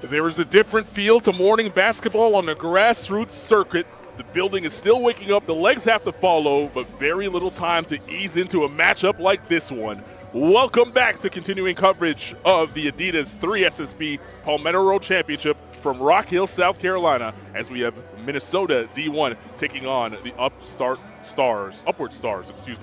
There is a different feel to morning basketball on the grassroots circuit. The building is still waking up. The legs have to follow, but very little time to ease into a matchup like this one. Welcome back to continuing coverage of the Adidas 3SSB Palmetto Road Championship from Rock Hill, South Carolina, as we have Minnesota D1 taking on the Upward Stars,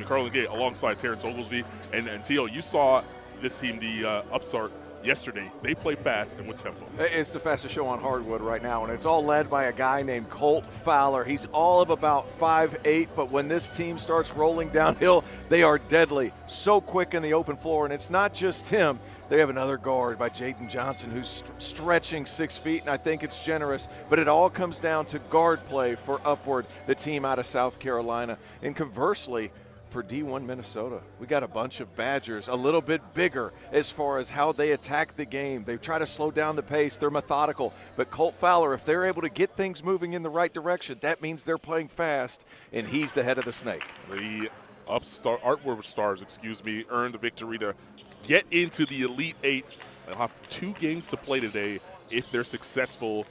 Carlin Gay, alongside Terrence Oglesby. And Teal, you saw this team, the Upstart, yesterday. They play fast and with tempo. It's the fastest show on hardwood right now, and it's all led by a guy named Colt Fowler. He's all of about 5'8", but when this team starts rolling downhill, they are deadly. So quick in the open floor, and it's not just him. They have another guard by Jaden Johnson who's stretching 6 feet, and I think it's generous, but it all comes down to guard play for Upward, the team out of South Carolina. And conversely, for D1 Minnesota, we got a bunch of Badgers, a little bit bigger as far as how they attack the game. They try to slow down the pace. They're methodical. But Colt Fowler, if they're able to get things moving in the right direction, that means they're playing fast, and he's the head of the snake. The Upward Stars, earned the victory to get into the Elite Eight. They'll have 2 games to play today if they're successful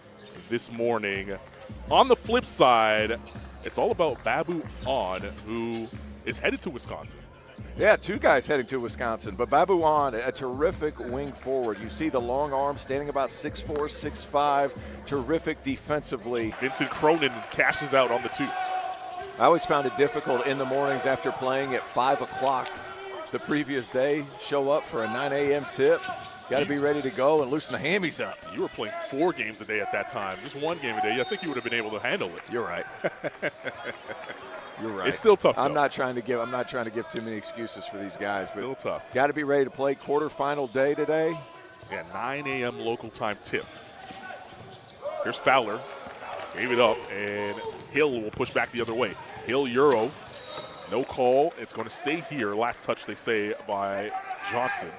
this morning. On the flip side, it's all about Babu On, who is headed to Wisconsin. Yeah, 2 guys heading to Wisconsin, but Babu On, a terrific wing forward. You see the long arm, standing about 6'4", 6'5", terrific defensively. Vincent Cronin cashes out on the 2. I always found it difficult in the mornings after playing at 5 o'clock the previous day, show up for a 9 a.m. tip. Got to be ready to go and loosen the hammies up. You were playing 4 games a day at that time. Just 1 game a day. I think you would have been able to handle it. You're right. You're right. It's still tough, though. I'm not trying to give too many excuses for these guys. Still tough. Got to be ready to play quarterfinal day today. Yeah, 9 a.m. local time tip. Here's Fowler. Gave it up, and Hill will push back the other way. Hill, Euro. No call. It's going to stay here. Last touch, they say, by Johnson.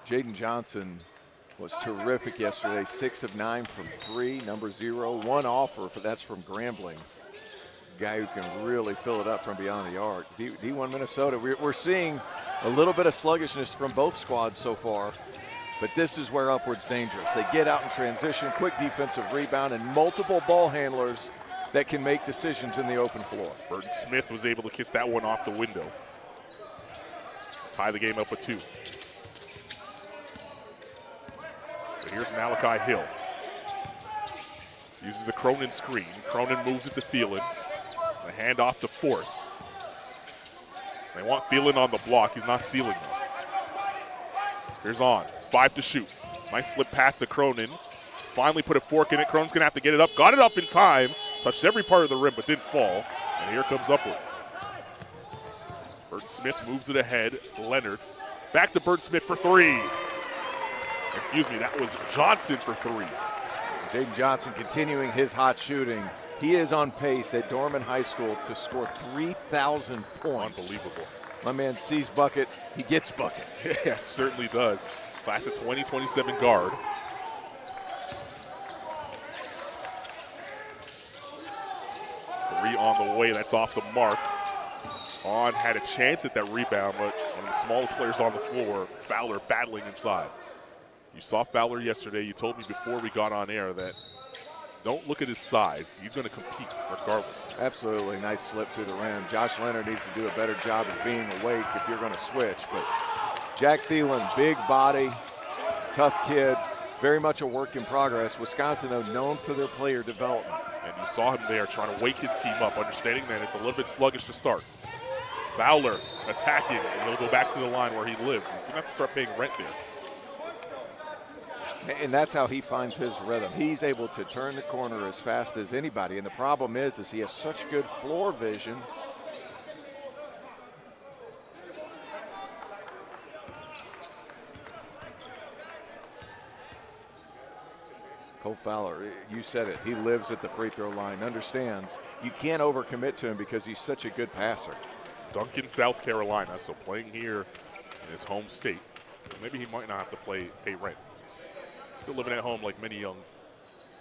Jaden Johnson was terrific yesterday. 6 of 9 from 3, number 0. 1 offer, that's from Grambling. Guy who can really fill it up from beyond the arc. D1 Minnesota, we're seeing a little bit of sluggishness from both squads so far, but this is where Upward's dangerous. They get out in transition, quick defensive rebound, and multiple ball handlers that can make decisions in the open floor. Burton Smith was able to kiss that one off the window. Tie the game up with 2. So here's Malachi Hill. Uses the Cronin screen. Cronin moves it to Thielen. The handoff to Force. They want Thielen on the block. He's not sealing them. Here's on. 5 to shoot. Nice slip pass to Cronin. Finally put a fork in it. Cronin's going to have to get it up. Got it up in time. Touched every part of the rim, but didn't fall. And here comes Upward. Burton Smith moves it ahead. Leonard. Back to Burton Smith for 3. Excuse me, that was Johnson for 3. Jaden Johnson continuing his hot shooting. He is on pace at Dorman High School to score 3,000 points. Unbelievable. My man sees bucket, he gets bucket. Yeah, certainly does. Class of 2027 guard. Three on the way, that's off the mark. On had a chance at that rebound, but one of the smallest players on the floor, Fowler battling inside. You saw Fowler yesterday. You told me before we got on air that don't look at his size. He's going to compete regardless. Absolutely. Nice slip to the rim. Josh Leonard needs to do a better job of being awake if you're going to switch. But Jack Thielen, big body, tough kid, very much a work in progress. Wisconsin, though, known for their player development. And you saw him there trying to wake his team up, understanding that it's a little bit sluggish to start. Fowler attacking, and he'll go back to the line where he lived. He's going to have to start paying rent there. And that's how he finds his rhythm. He's able to turn the corner as fast as anybody. And the problem is he has such good floor vision. Cole Fowler, you said it. He lives at the free throw line, understands. You can't overcommit to him because he's such a good passer. Duncan, South Carolina, so playing here in his home state. Maybe he might not have to pay rent. He's still living at home like many young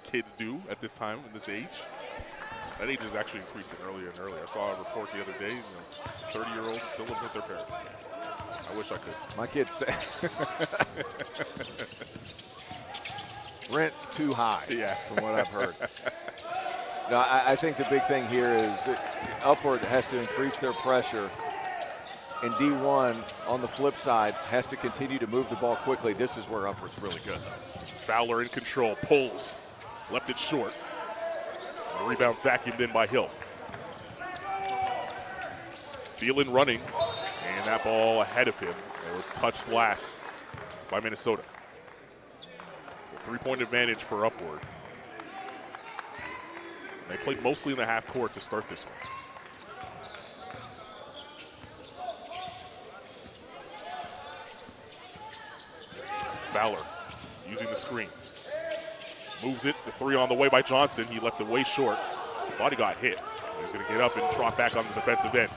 kids do at this time, in this age. That age is actually increasing earlier and earlier. I saw a report the other day, 30-year-olds still living with their parents. I wish I could. My kids say rent's too high, yeah, from what I've heard. No, I think the big thing here is Upward has to increase their pressure, and D1 on the flip side has to continue to move the ball quickly. This is where Upward's really good. Fowler in control, pulls, left it short. The rebound vacuumed in by Hill. Thielen running, and that ball ahead of him. It was touched last by Minnesota. It's a three-point advantage for Upward. They played mostly in the half court to start this one. Fowler using the screen. Moves it, the 3 on the way by Johnson. He left it way short. Thought he got hit. He's going to get up and trot back on the defensive end.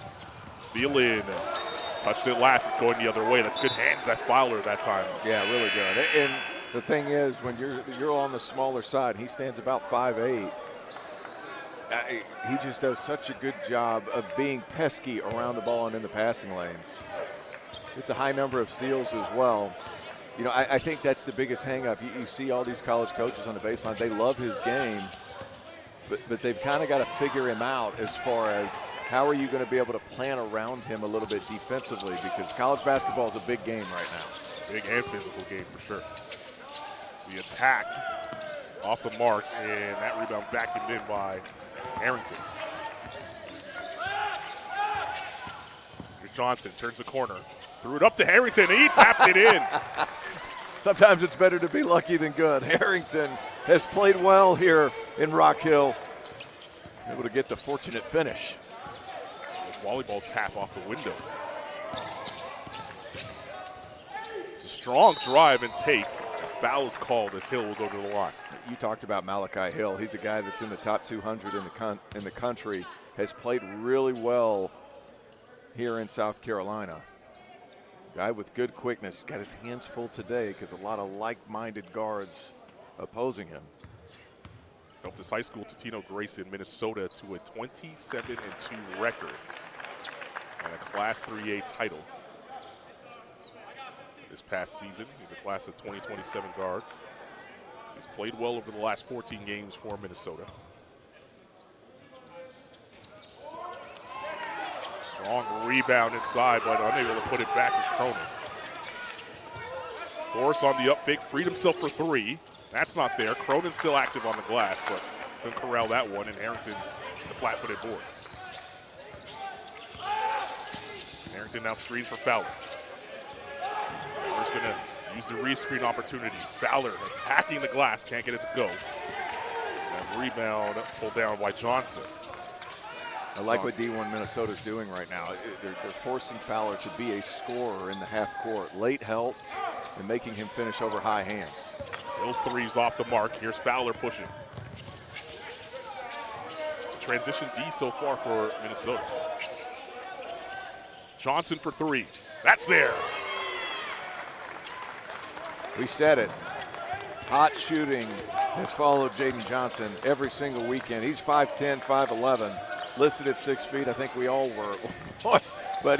Thielen touched it last. It's going the other way. That's good hands, that Fowler that time. Yeah, really good. And the thing is, when you're on the smaller side, he stands about 5'8". He just does such a good job of being pesky around the ball and in the passing lanes. It's a high number of steals as well. You know, I think that's the biggest hang-up. You see all these college coaches on the baseline, they love his game, but they've kind of got to figure him out as far as how are you going to be able to plan around him a little bit defensively, because college basketball is a big game right now. Big and physical game for sure. The attack off the mark, and that rebound vacuumed in by Harrington. Johnson turns the corner. Threw it up to Harrington. He tapped it in. Sometimes it's better to be lucky than good. Harrington has played well here in Rock Hill. Able to get the fortunate finish. Volleyball tap off the window. It's a strong drive and take. A foul is called as Hill will go to the line. You talked about Malachi Hill. He's a guy that's in the top 200 in the country. Has played really well here in South Carolina. Guy with good quickness. Got his hands full today because a lot of like-minded guards opposing him. Helped his high school Totino Grace in Minnesota to a 27-2 record and a Class 3A title this past season. He's a class of 2027 guard. He's played well over the last 14 games for Minnesota. Strong rebound inside, but unable to put it back is Cronin. Force on the up fake, freed himself for three. That's not there. Cronin's still active on the glass, but couldn't corral that one, and Harrington the flat-footed board. Harrington now screens for Fowler. Fowler's going to use the re-screen opportunity. Fowler attacking the glass, can't get it to go. And rebound pulled down by Johnson. I like what D1 Minnesota's doing right now. They're forcing Fowler to be a scorer in the half court. Late help and making him finish over high hands. Hill's three's off the mark. Here's Fowler pushing. Transition D so far for Minnesota. Johnson for three. That's there. We said it. Hot shooting has followed Jaden Johnson every single weekend. He's 5'10", 5'11", listed at 6 feet. I think we all were. But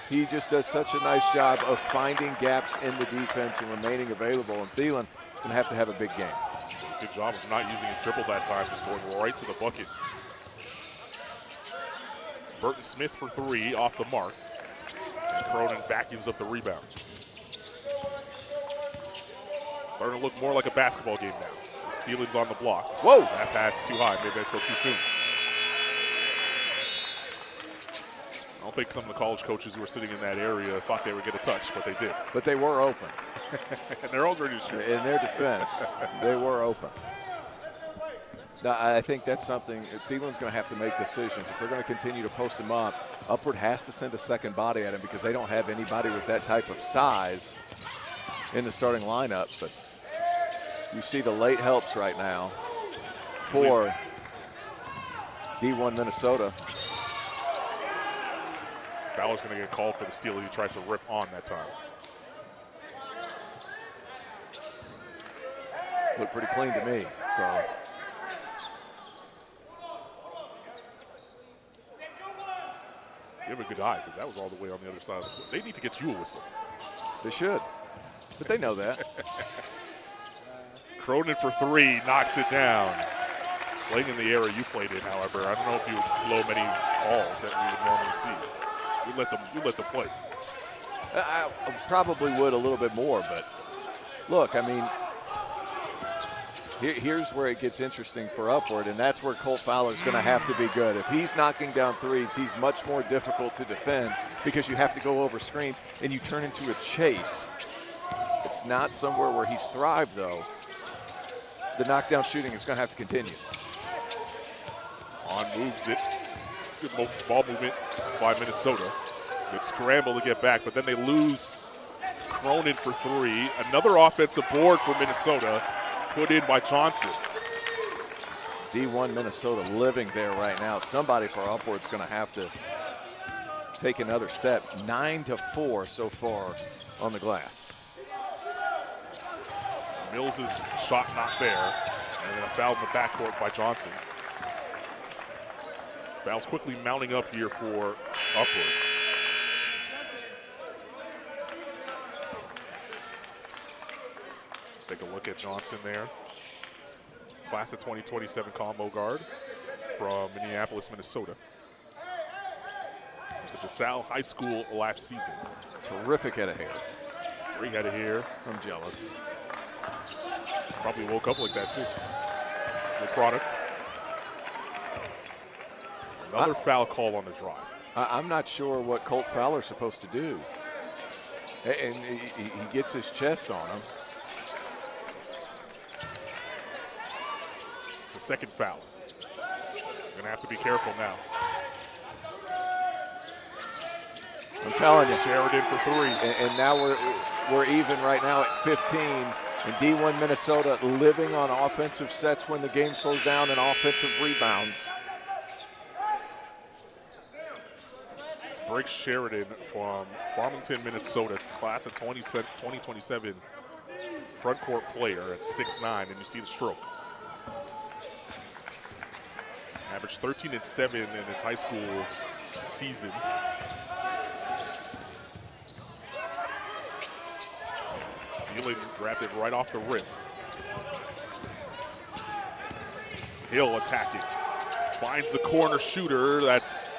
he just does such a nice job of finding gaps in the defense and remaining available. And Thielen going to have a big game. Good job of not using his dribble that time, just going right to the bucket. Burton Smith for three, off the mark. And Cronin vacuums up the rebound. Starting to look more like a basketball game now. Thielen's on the block. Whoa! That pass too high. Maybe I spoke too soon. I don't think some of the college coaches who were sitting in that area thought they would get a touch, but they did. But they were open. And they're always ready to shoot. In their defense, they were open. Now, I think that's something Thielen's going to have to make decisions. If they're going to continue to post him up, Upward has to send a second body at him because they don't have anybody with that type of size in the starting lineup. But you see the late helps right now for D1 Minnesota. Fowler's going to get called for the steal. He tries to rip on that time. Looked pretty clean to me, Carl. You have a good eye because that was all the way on the other side of the floor. They need to get you a whistle. They should, but they know that. Cronin for three, knocks it down. Playing in the era you played in, however, I don't know if you would blow many balls that we would normally see. You let them play. I probably would a little bit more, but look, I mean, here's where it gets interesting for Upward, and that's where Colt Fowler's going to have to be good. If he's knocking down threes, he's much more difficult to defend because you have to go over screens and you turn into a chase. It's not somewhere where he's thrived, though. The knockdown shooting is going to have to continue. On moves it. It's good ball movement by Minnesota. Good scramble to get back, but then they lose Cronin for three. Another offensive board for Minnesota, put in by Johnson. D1 Minnesota living there right now. Somebody for Upward's going to have to take another step. 9-4 so far on the glass. Mills' shot not there, and then a foul in the backcourt by Johnson. Fouls quickly mounting up here for Upward. Take a look at Johnson there. Class of 2027 combo guard from Minneapolis, Minnesota. Went to DeSalle High School last season. Terrific head of hair. Great head of hair. I'm jealous. Probably woke up like that too. The product. Another foul call on the drive. I'm not sure what Colt Fowler's supposed to do. And he gets his chest on him. It's a second foul. Going to have to be careful now. I'm telling you. Sheridan for three. And now we're even right now at 15. And D1 Minnesota living on offensive sets when the game slows down and offensive rebounds. It's Briggs Sheridan from Farmington, Minnesota, class of 2027, front court player at 6'9", and you see the stroke. Averaged 13 and 7 in his high school season. Thielen grabbed it right off the rim. Hill attacking. Finds the corner shooter. That's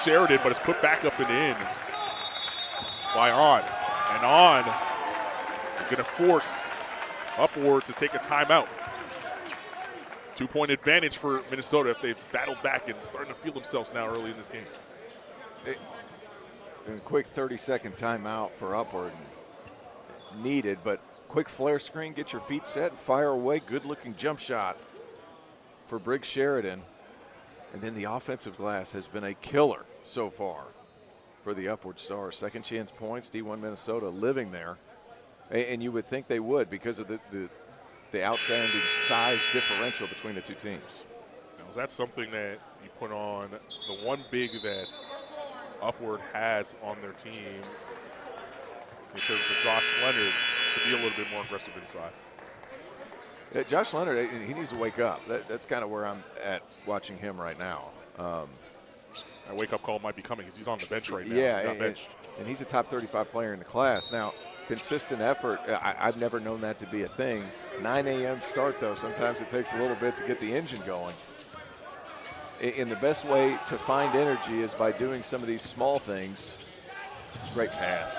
Sheridan, but it's put back up and in by On. And On is going to force Upward to take a timeout. 2-point advantage for Minnesota if they've battled back and starting to feel themselves now early in this game. A quick 30-second timeout for Upward. Needed, but quick flare screen, get your feet set, fire away. Good-looking jump shot for Briggs Sheridan. And then the offensive glass has been a killer so far for the Upward Stars. Second chance points, D1 Minnesota living there. And you would think they would because of the outstanding size differential between the two teams. Now, is that something that you put on the one big that Upward has on their team in terms of Josh Leonard to be a little bit more aggressive inside? Yeah, Josh Leonard, he needs to wake up. That's kind of where I'm at watching him right now. That wake-up call might be coming because he's on the bench right now. Yeah, benched. And he's a top 35 player in the class. Now, consistent effort, I've never known that to be a thing. 9 a.m. start, though. Sometimes it takes a little bit to get the engine going. And the best way to find energy is by doing some of these small things. Great pass.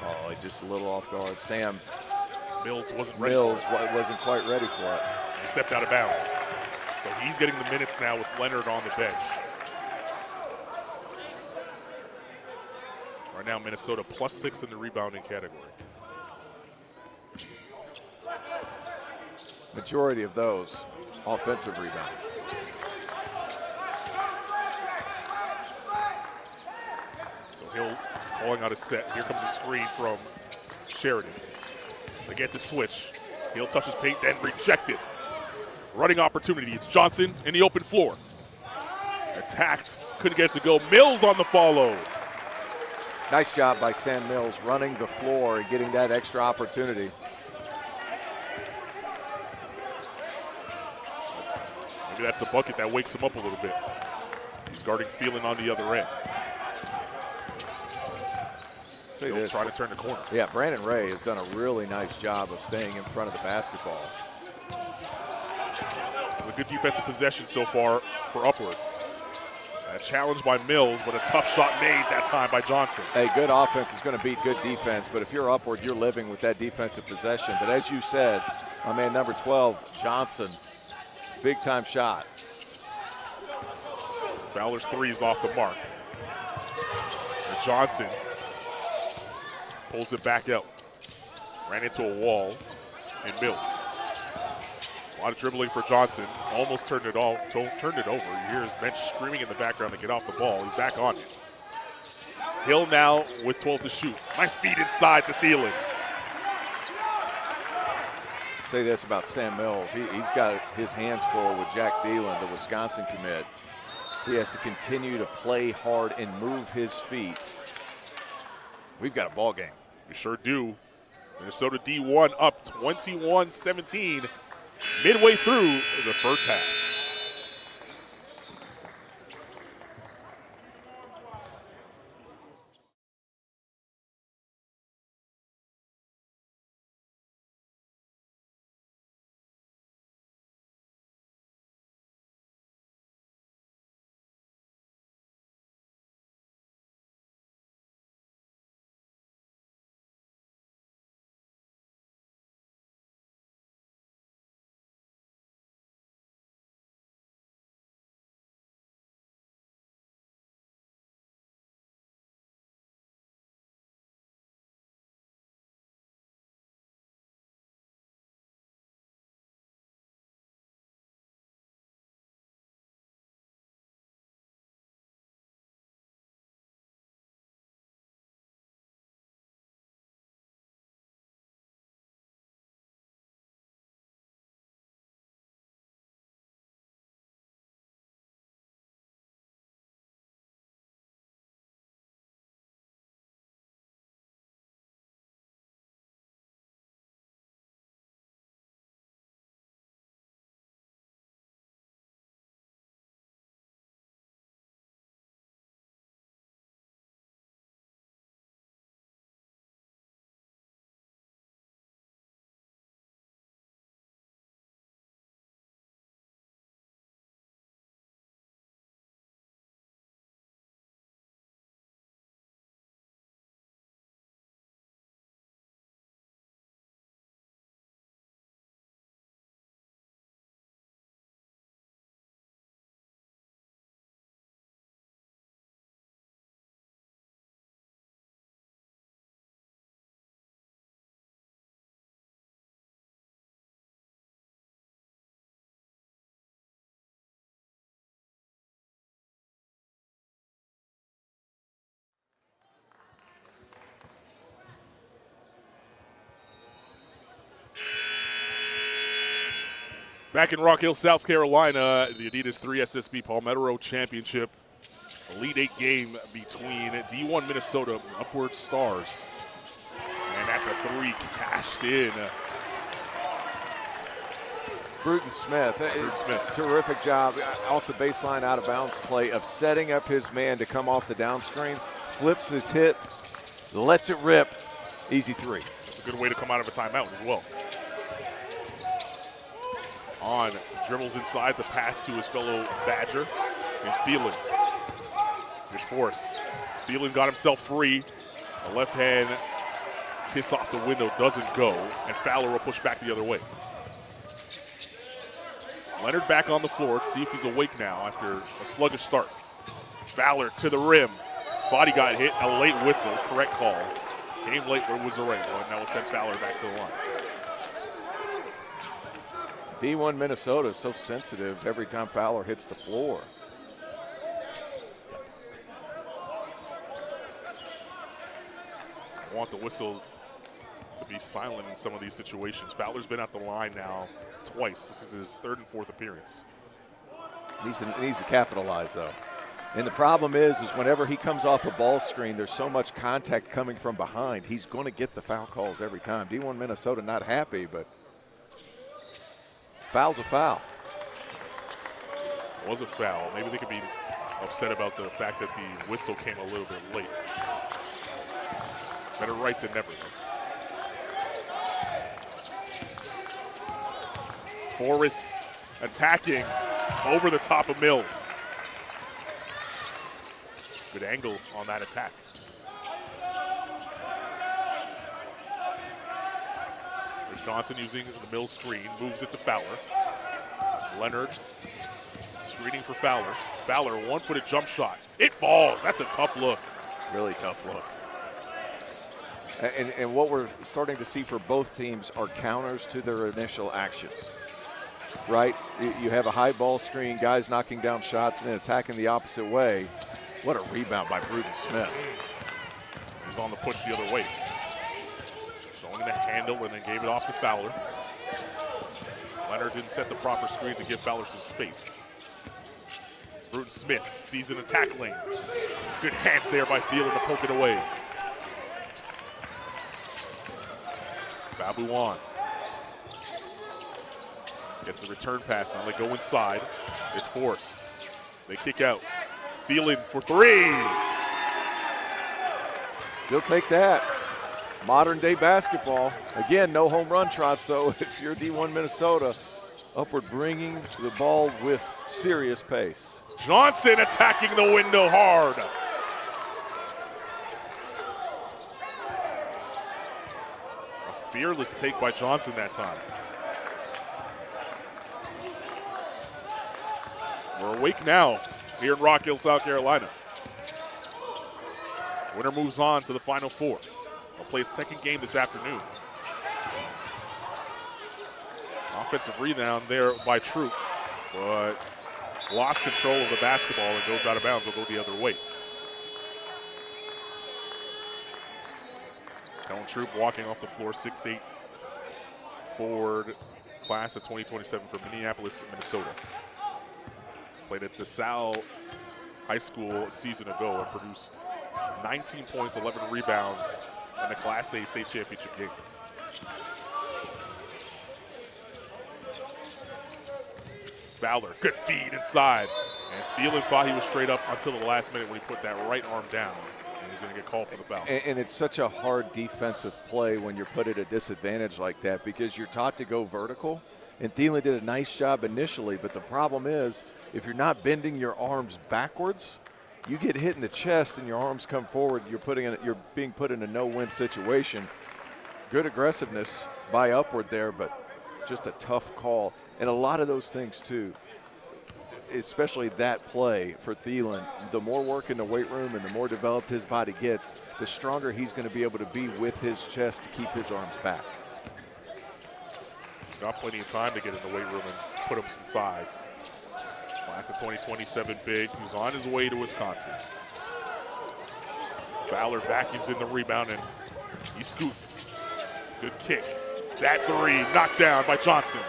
Oh, just a little off guard. Sam Mills wasn't ready. Wasn't quite ready for it. He stepped out of bounds. So he's getting the minutes now with Leonard on the bench. Right now, Minnesota +6 in the rebounding category. Majority of those offensive rebounds. So Hill calling out a set. Here comes a screen from Sheridan. They get the switch. Hill touches paint, then rejected. Running opportunity. It's Johnson in the open floor. Attacked, couldn't get it to go. Mills on the follow. Nice job by Sam Mills running the floor and getting that extra opportunity. Maybe that's the bucket that wakes him up a little bit. He's guarding Thielen on the other end. He'll try to turn the corner. Yeah, Brandon Ray has done a really nice job of staying in front of the basketball. It's a good defensive possession so far for Upward. A challenge by Mills, but a tough shot made that time by Johnson. Hey, good offense is going to beat good defense, but if you're Upward, you're living with that defensive possession. But as you said, my man number 12, Johnson, big-time shot. Fowler's three is off the mark. And Johnson pulls it back out. Ran into a wall, and Mills. A lot of dribbling for Johnson. Almost turned it over. You hear his bench screaming in the background to get off the ball. He's back on it. Hill now with 12 to shoot. Nice feed inside to Thielen. Say this about Sam Mills. He's got his hands full with Jack Thielen, the Wisconsin commit. He has to continue to play hard and move his feet. We've got a ball game. We sure do. Minnesota D1 up 21-17 midway through the first half. Back in Rock Hill, South Carolina, the Adidas 3 SSB Palmetto Championship. Elite 8 game between D1 Minnesota Upward Stars. And that's a 3 cashed in. Bruton Smith, terrific job off the baseline out of bounds play of setting up his man to come off the down screen, flips his hip, lets it rip, easy 3. That's a good way to come out of a timeout as well. On, dribbles inside, the pass to his fellow Badger, and Thielen. Here's Force. Thielen got himself free. The left hand kiss off the window doesn't go, and Fowler will push back the other way. Leonard back on the floor. Let's see if he's awake now after a sluggish start. Fowler to the rim. Thought he got hit. A late whistle. Correct call. Came late, but it was the right one. Now we'll send Fowler back to the line. D1 Minnesota is so sensitive every time Fowler hits the floor. I want the whistle to be silent in some of these situations. Fowler's been at the line now twice. This is his 3rd and 4th appearance. He needs to capitalize, though. And the problem is whenever he comes off a ball screen, there's so much contact coming from behind. He's going to get the foul calls every time. D1 Minnesota not happy, but foul's a foul. It was a foul. Maybe they could be upset about the fact that the whistle came a little bit late. Better right than never. Forrest attacking over the top of Mills. Good angle on that attack. There's Johnson using the Mills screen, moves it to Fowler. Leonard screening for Fowler. Fowler, 1-footed jump shot. It falls. That's a tough look. Really tough look. And what we're starting to see for both teams are counters to their initial actions. Right? You have a high ball screen, guys knocking down shots and then attacking the opposite way. What a rebound by Bruton Smith. He's on the push the other way. Showing the handle and then gave it off to Fowler. Leonard didn't set the proper screen to give Fowler some space. Bruton Smith sees an attack lane. Good hands there by Thielen to poke it away. Babuan gets a return pass. Now they go inside. It's forced. They kick out. Thielen for 3. You'll take that. Modern day basketball. Again, no home run trots though. If you're D1 Minnesota, Upward bringing the ball with serious pace. Johnson attacking the window hard. A fearless take by Johnson that time. We're awake now here in Rock Hill, South Carolina. Winner moves on to the Final Four. They'll play a second game this afternoon. Offensive rebound there by Troop, but lost control of the basketball and goes out of bounds. Will go the other way. Kellen Troop walking off the floor, 6'8" forward, class of 2027 from Minneapolis, Minnesota. Played at DeSalle High School a season ago and produced 19 points, 11 rebounds in the Class A state championship game. Fowler, good feed inside. And Thielen thought he was straight up until the last minute when he put that right arm down. And he's going to get called for the foul. And it's such a hard defensive play when you're put at a disadvantage like that because you're taught to go vertical. And Thielen did a nice job initially, but the problem is if you're not bending your arms backwards, you get hit in the chest and your arms come forward, you're being put in a no-win situation. Good aggressiveness by Upward there, but just a tough call. And a lot of those things too, especially that play for Thielen, the more work in the weight room and the more developed his body gets, the stronger he's going to be able to be with his chest to keep his arms back. He's got plenty of time to get in the weight room and put him some size. Class of 2027 big, who's on his way to Wisconsin. Fowler vacuums in the rebound and he scooped. Good kick. That 3 knocked down by Johnson.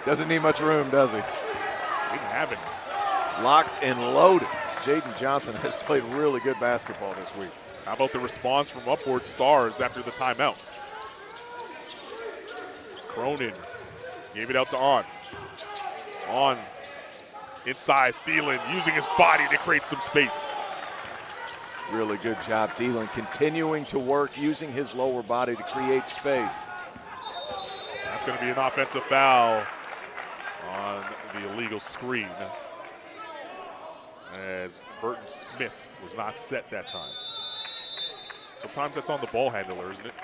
Doesn't need much room, does he? Didn't have it. Locked and loaded. Jaden Johnson has played really good basketball this week. How about the response from Upward Stars after the timeout? Cronin gave it out to On. On inside, Thielen using his body to create some space. Really good job, Thielen, continuing to work, using his lower body to create space. That's going to be an offensive foul on the illegal screen, as Burton Smith was not set that time. Sometimes that's on the ball handler, isn't it?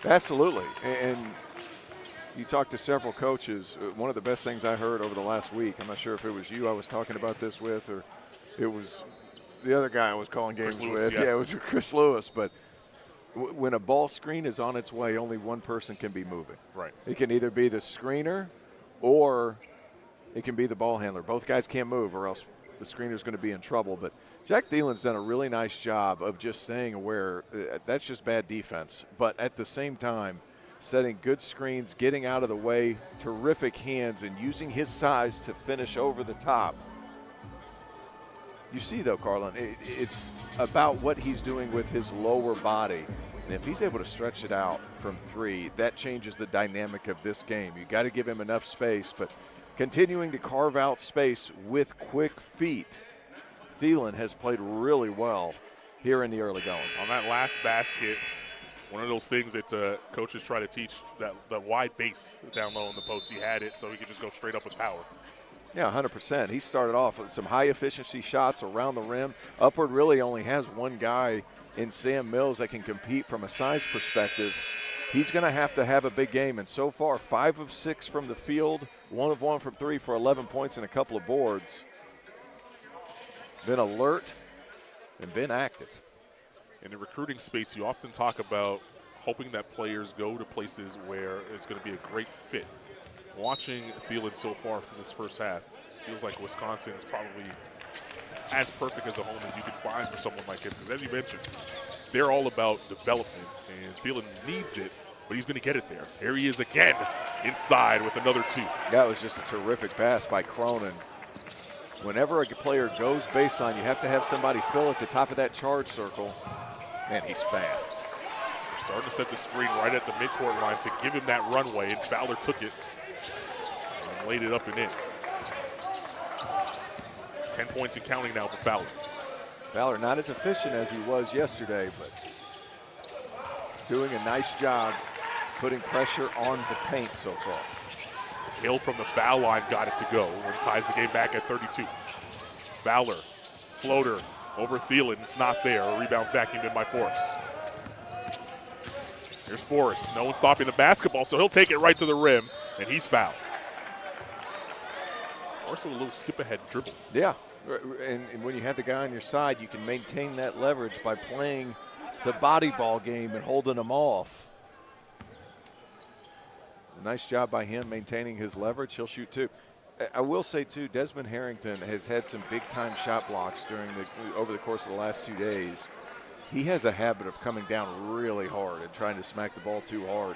Absolutely. And you talked to several coaches. One of the best things I heard over the last week, I'm not sure if it was you I was talking about this with, or it was the other guy I was calling games with. Yeah, it was Chris Lewis. But when a ball screen is on its way, only one person can be moving. Right. It can either be the screener or it can be the ball handler. Both guys can't move or else the screener's going to be in trouble. But Jack Thielen's done a really nice job of just staying aware. That's just bad defense. But at the same time, setting good screens, getting out of the way, terrific hands, and using his size to finish over the top. You see, though, Carlin, it's about what he's doing with his lower body. And if he's able to stretch it out from three, that changes the dynamic of this game. You got to give him enough space, but continuing to carve out space with quick feet, Thielen has played really well here in the early going. On that last basket, one of those things that coaches try to teach, that wide base down low in the post, he had it so he could just go straight up with power. Yeah, 100%. He started off with some high-efficiency shots around the rim. Upward really only has one guy in Sam Mills that can compete from a size perspective. He's going to have a big game, and so far 5 of 6 from the field, 1 of 1 from 3 for 11 points and a couple of boards. Been alert and been active. In the recruiting space, you often talk about hoping that players go to places where it's going to be a great fit. Watching Thielen so far from this first half, feels like Wisconsin is probably as perfect as a home as you could find for someone like him. Because as you mentioned, they're all about development, and Thielen needs it, but he's going to get it there. Here he is again, inside with another 2. That was just a terrific pass by Cronin. Whenever a player goes baseline, you have to have somebody fill at the top of that charge circle. Man, he's fast. They're starting to set the screen right at the midcourt line to give him that runway, and Fowler took it and laid it up and in. It's 10 points and counting now for Fowler. Fowler not as efficient as he was yesterday, but doing a nice job putting pressure on the paint so far. Hill from the foul line got it to go and ties the game back at 32. Fowler, floater over Thielen. It's not there. A rebound vacuumed in by Forrest. Here's Forrest. No one stopping the basketball, so he'll take it right to the rim, and he's fouled. Forrest with a little skip-ahead dribble. Yeah, and when you have the guy on your side, you can maintain that leverage by playing the body ball game and holding them off. A nice job by him maintaining his leverage. He'll shoot 2. I will say, too, Desmond Harrington has had some big-time shot blocks over the course of the last 2 days. He has a habit of coming down really hard and trying to smack the ball too hard.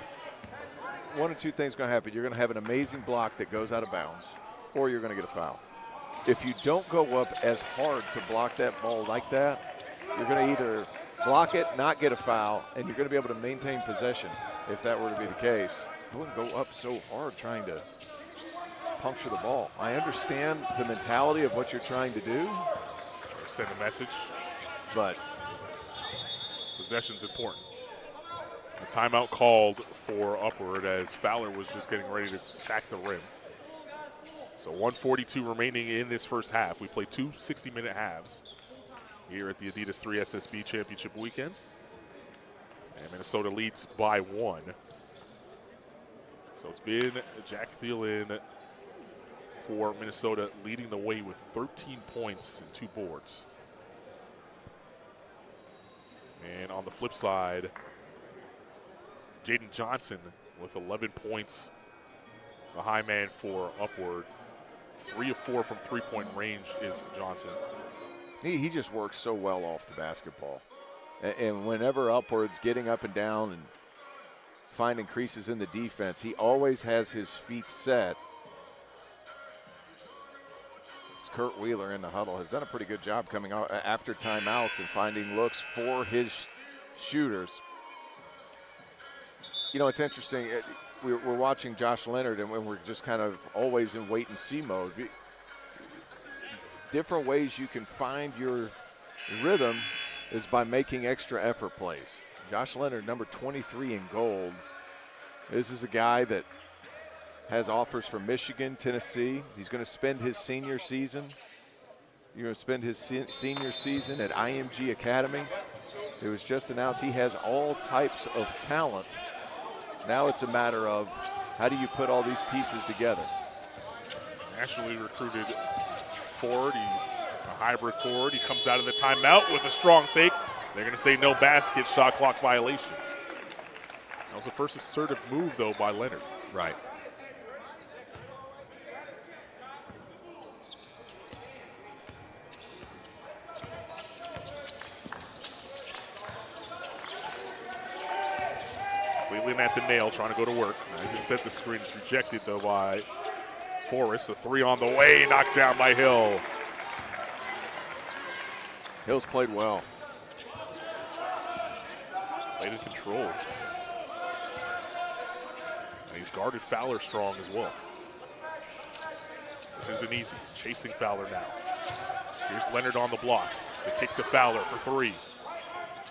One of 2 things going to happen. You're going to have an amazing block that goes out of bounds, or you're going to get a foul. If you don't go up as hard to block that ball like that, you're going to either block it, not get a foul, and you're going to be able to maintain possession if that were to be the case. I wouldn't go up so hard trying to puncture the ball. I understand the mentality of what you're trying to do. Send a message. But possession's important. A timeout called for Upward as Fowler was just getting ready to attack the rim. So 1:42 remaining in this first half. We play 2 60-minute halves here at the Adidas 3 SSB Championship weekend. And Minnesota leads by 1. So it's been Jack Thielen for Minnesota leading the way with 13 points and 2 boards. And on the flip side, Jaden Johnson with 11 points, the high man for Upward. 3 of 4 from three-point range is Johnson. He just works so well off the basketball. And whenever Upward's getting up and down and finding creases in the defense. He always has his feet set. Kurt Wheeler in the huddle has done a pretty good job coming out after timeouts and finding looks for his shooters. You know, it's interesting. We're watching Josh Leonard, and we're just kind of always in wait-and-see mode. Different ways you can find your rhythm is by making extra effort plays. Josh Leonard, number 23 in gold. This is a guy that has offers from Michigan, Tennessee. He's going to spend his senior season. You're going to spend his senior season at IMG Academy. It was just announced he has all types of talent. Now it's a matter of how do you put all these pieces together. Nationally recruited forward. He's a hybrid forward. He comes out of the timeout with a strong take. They're going to say no basket, shot clock violation. That was the first assertive move, though, by Leonard. Right. Wheeling at the nail, trying to go to work. He's going to set the screen. It's rejected, though, by Forrest. A three on the way, knocked down by Hill. Hill's played well. Played in control. And he's guarded Fowler strong as well. Which isn't easy. He's chasing Fowler now. Here's Leonard on the block. The kick to Fowler for three.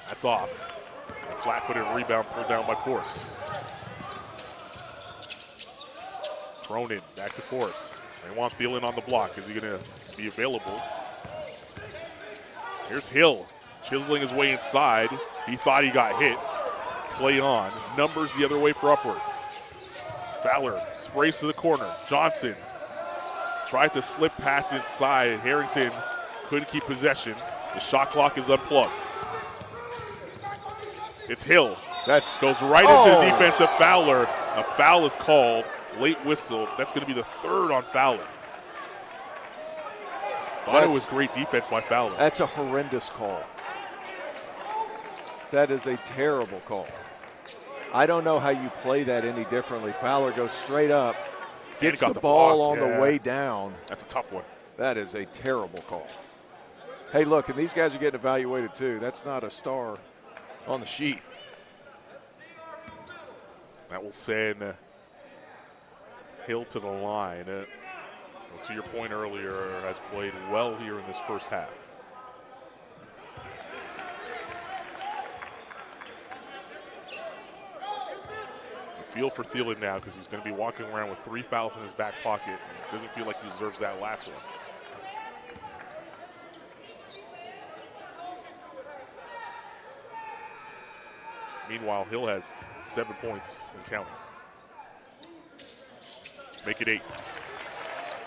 That's off. A flat-footed rebound pulled down by Forrest. Thrown in, back to Forrest. They want Thielen on the block. Is he going to be available? Here's Hill, chiseling his way inside. He thought he got hit. Play on. Numbers the other way for upward. Fowler sprays to the corner. Johnson tried to slip pass inside. Harrington couldn't keep possession. The shot clock is unplugged. It's Hill. Goes right into the defensive Fowler. A foul is called. Late whistle. That's going to be the third on Fowler. Thought it was great defense by Fowler. That's a horrendous call. That is a terrible call. I don't know how you play that any differently. Fowler goes straight up, gets the ball on the way down. That's a tough one. That is a terrible call. Hey, look, and these guys are getting evaluated too. That's not a star on the sheet. That will send Hill to the line. To your point earlier, has played well here in this first half. You feel for Thielen now because he's going to be walking around with 3 fouls in his back pocket. It doesn't feel like he deserves that last one. Meanwhile, Hill has 7 points and counting. Make it 8.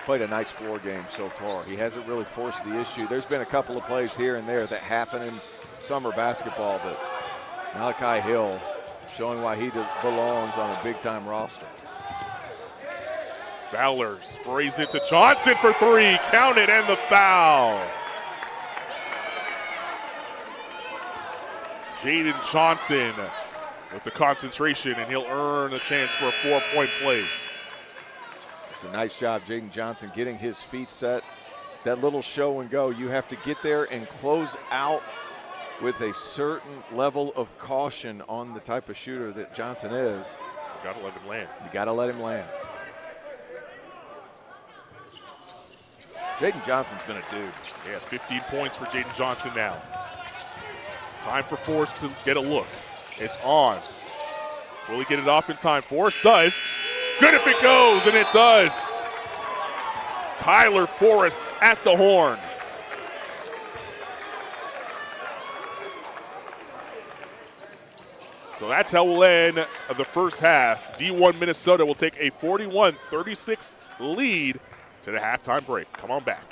Played a nice floor game so far. He hasn't really forced the issue. There's been a couple of plays here and there that happen in summer basketball, but Malachi Hill showing why he belongs on a big-time roster. Fowler sprays it to Johnson for three. Count it, and the foul. Jaden Johnson with the concentration, and he'll earn a chance for a 4-point play. It's a nice job, Jaden Johnson, getting his feet set. That little show and go, you have to get there and close out with a certain level of caution on the type of shooter that Johnson is. You gotta let him land. You gotta let him land. Jaden Johnson's been a dude. Yeah, 15 points for Jaden Johnson now. Time for Forrest to get a look. It's on. Will he get it off in time? Forrest does. Good if it goes, and it does. Tyler Forrest at the horn. So that's how we'll end the first half. D1 Minnesota will take a 41-36 lead to the halftime break. Come on back.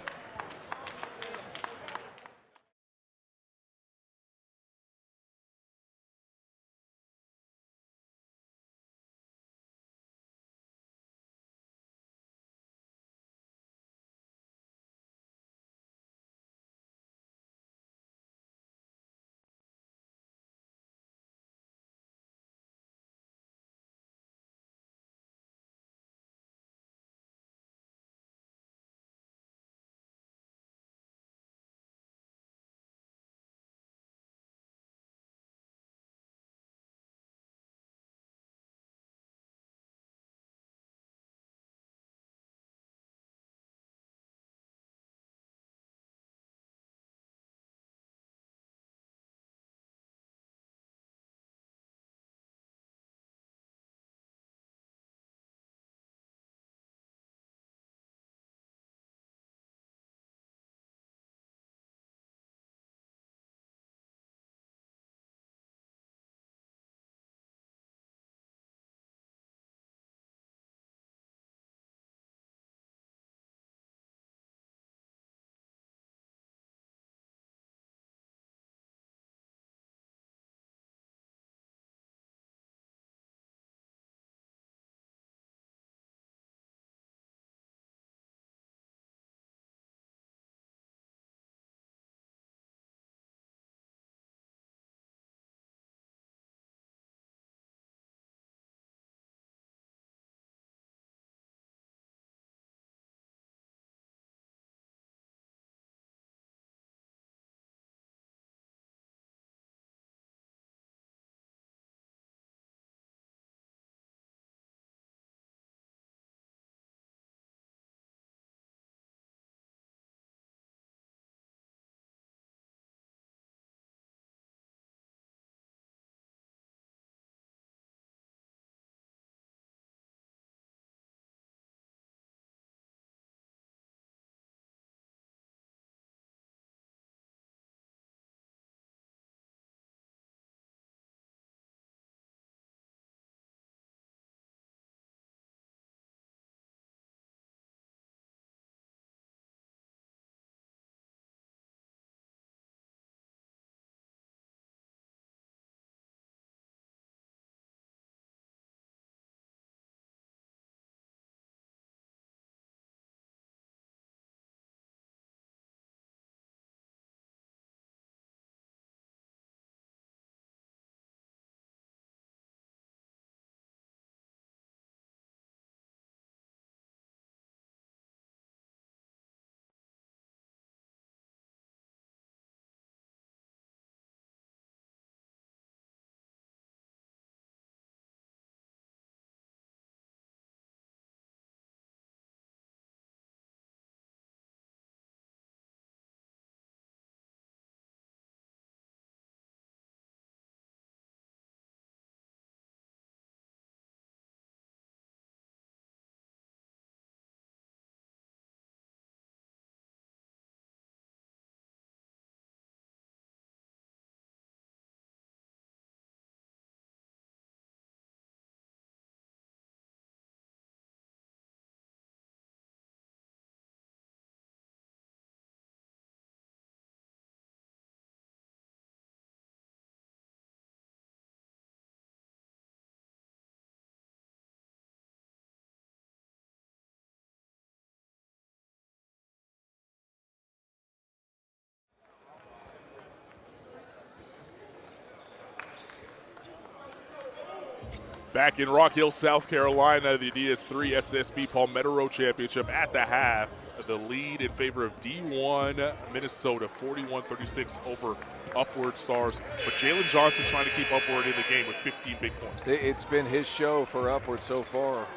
Back in Rock Hill, South Carolina, the Adidas 3 SSB Palmetto Road Championship at the half. The lead in favor of D1 Minnesota, 41-36 over Upward Stars. But Jalen Johnson trying to keep Upward in the game with 15 big points. It's been his show for Upward so far.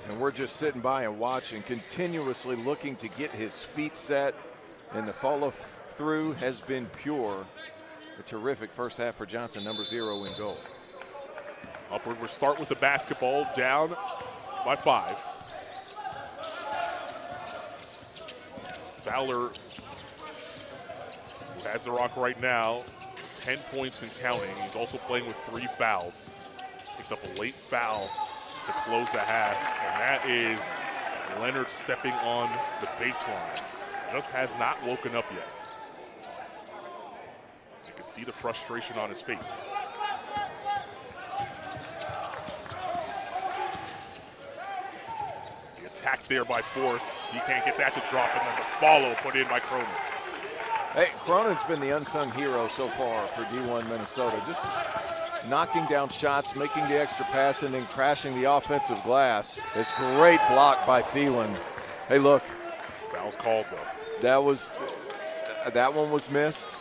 And we're just sitting by and watching, continuously looking to get his feet set. And the follow through has been pure. A terrific first half for Johnson, number 0 in goal. Upward will start with the basketball, down by 5. Fowler, who has the rock right now, 10 points and counting. He's also playing with 3 fouls. Picked up a late foul to close the half, and that is Leonard stepping on the baseline. Just has not woken up yet. You can see the frustration on his face. Attacked there by Force. He can't get that to drop, and then the follow put in by Cronin. Hey, Cronin's been the unsung hero so far for D1 Minnesota. Just knocking down shots, making the extra pass, and then crashing the offensive glass. This great block by Thielen. Hey, look. Foul's called, though. That one was missed.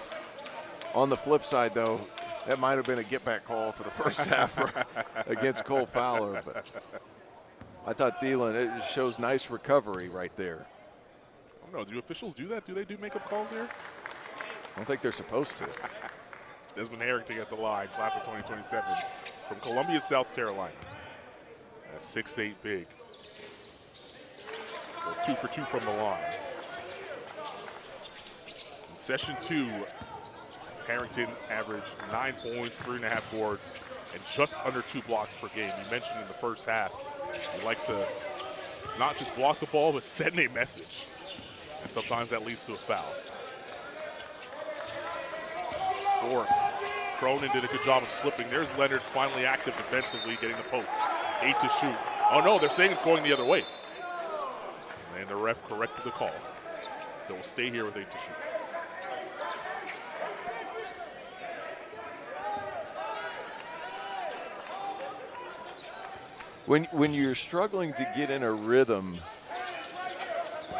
On the flip side, though, that might have been a get-back call for the first half against Cole Fowler. But I thought Thielen, it shows nice recovery right there. I don't know, do officials do that? Do they do makeup calls here? I don't think they're supposed to. Desmond Harrington at the line, class of 2027, from Columbia, South Carolina. That's 6'8" big. Goes 2 for 2 from the line. In session 2, Harrington averaged 9 points, 3.5 boards, and just under 2 blocks per game. You mentioned in the first half, he likes to not just block the ball, but send a message. And sometimes that leads to a foul. Force. Cronin did a good job of slipping. There's Leonard finally active defensively, getting the poke. 8 to shoot. Oh no, they're saying it's going the other way. And the ref corrected the call. So we'll stay here with 8 to shoot. When you're struggling to get in a rhythm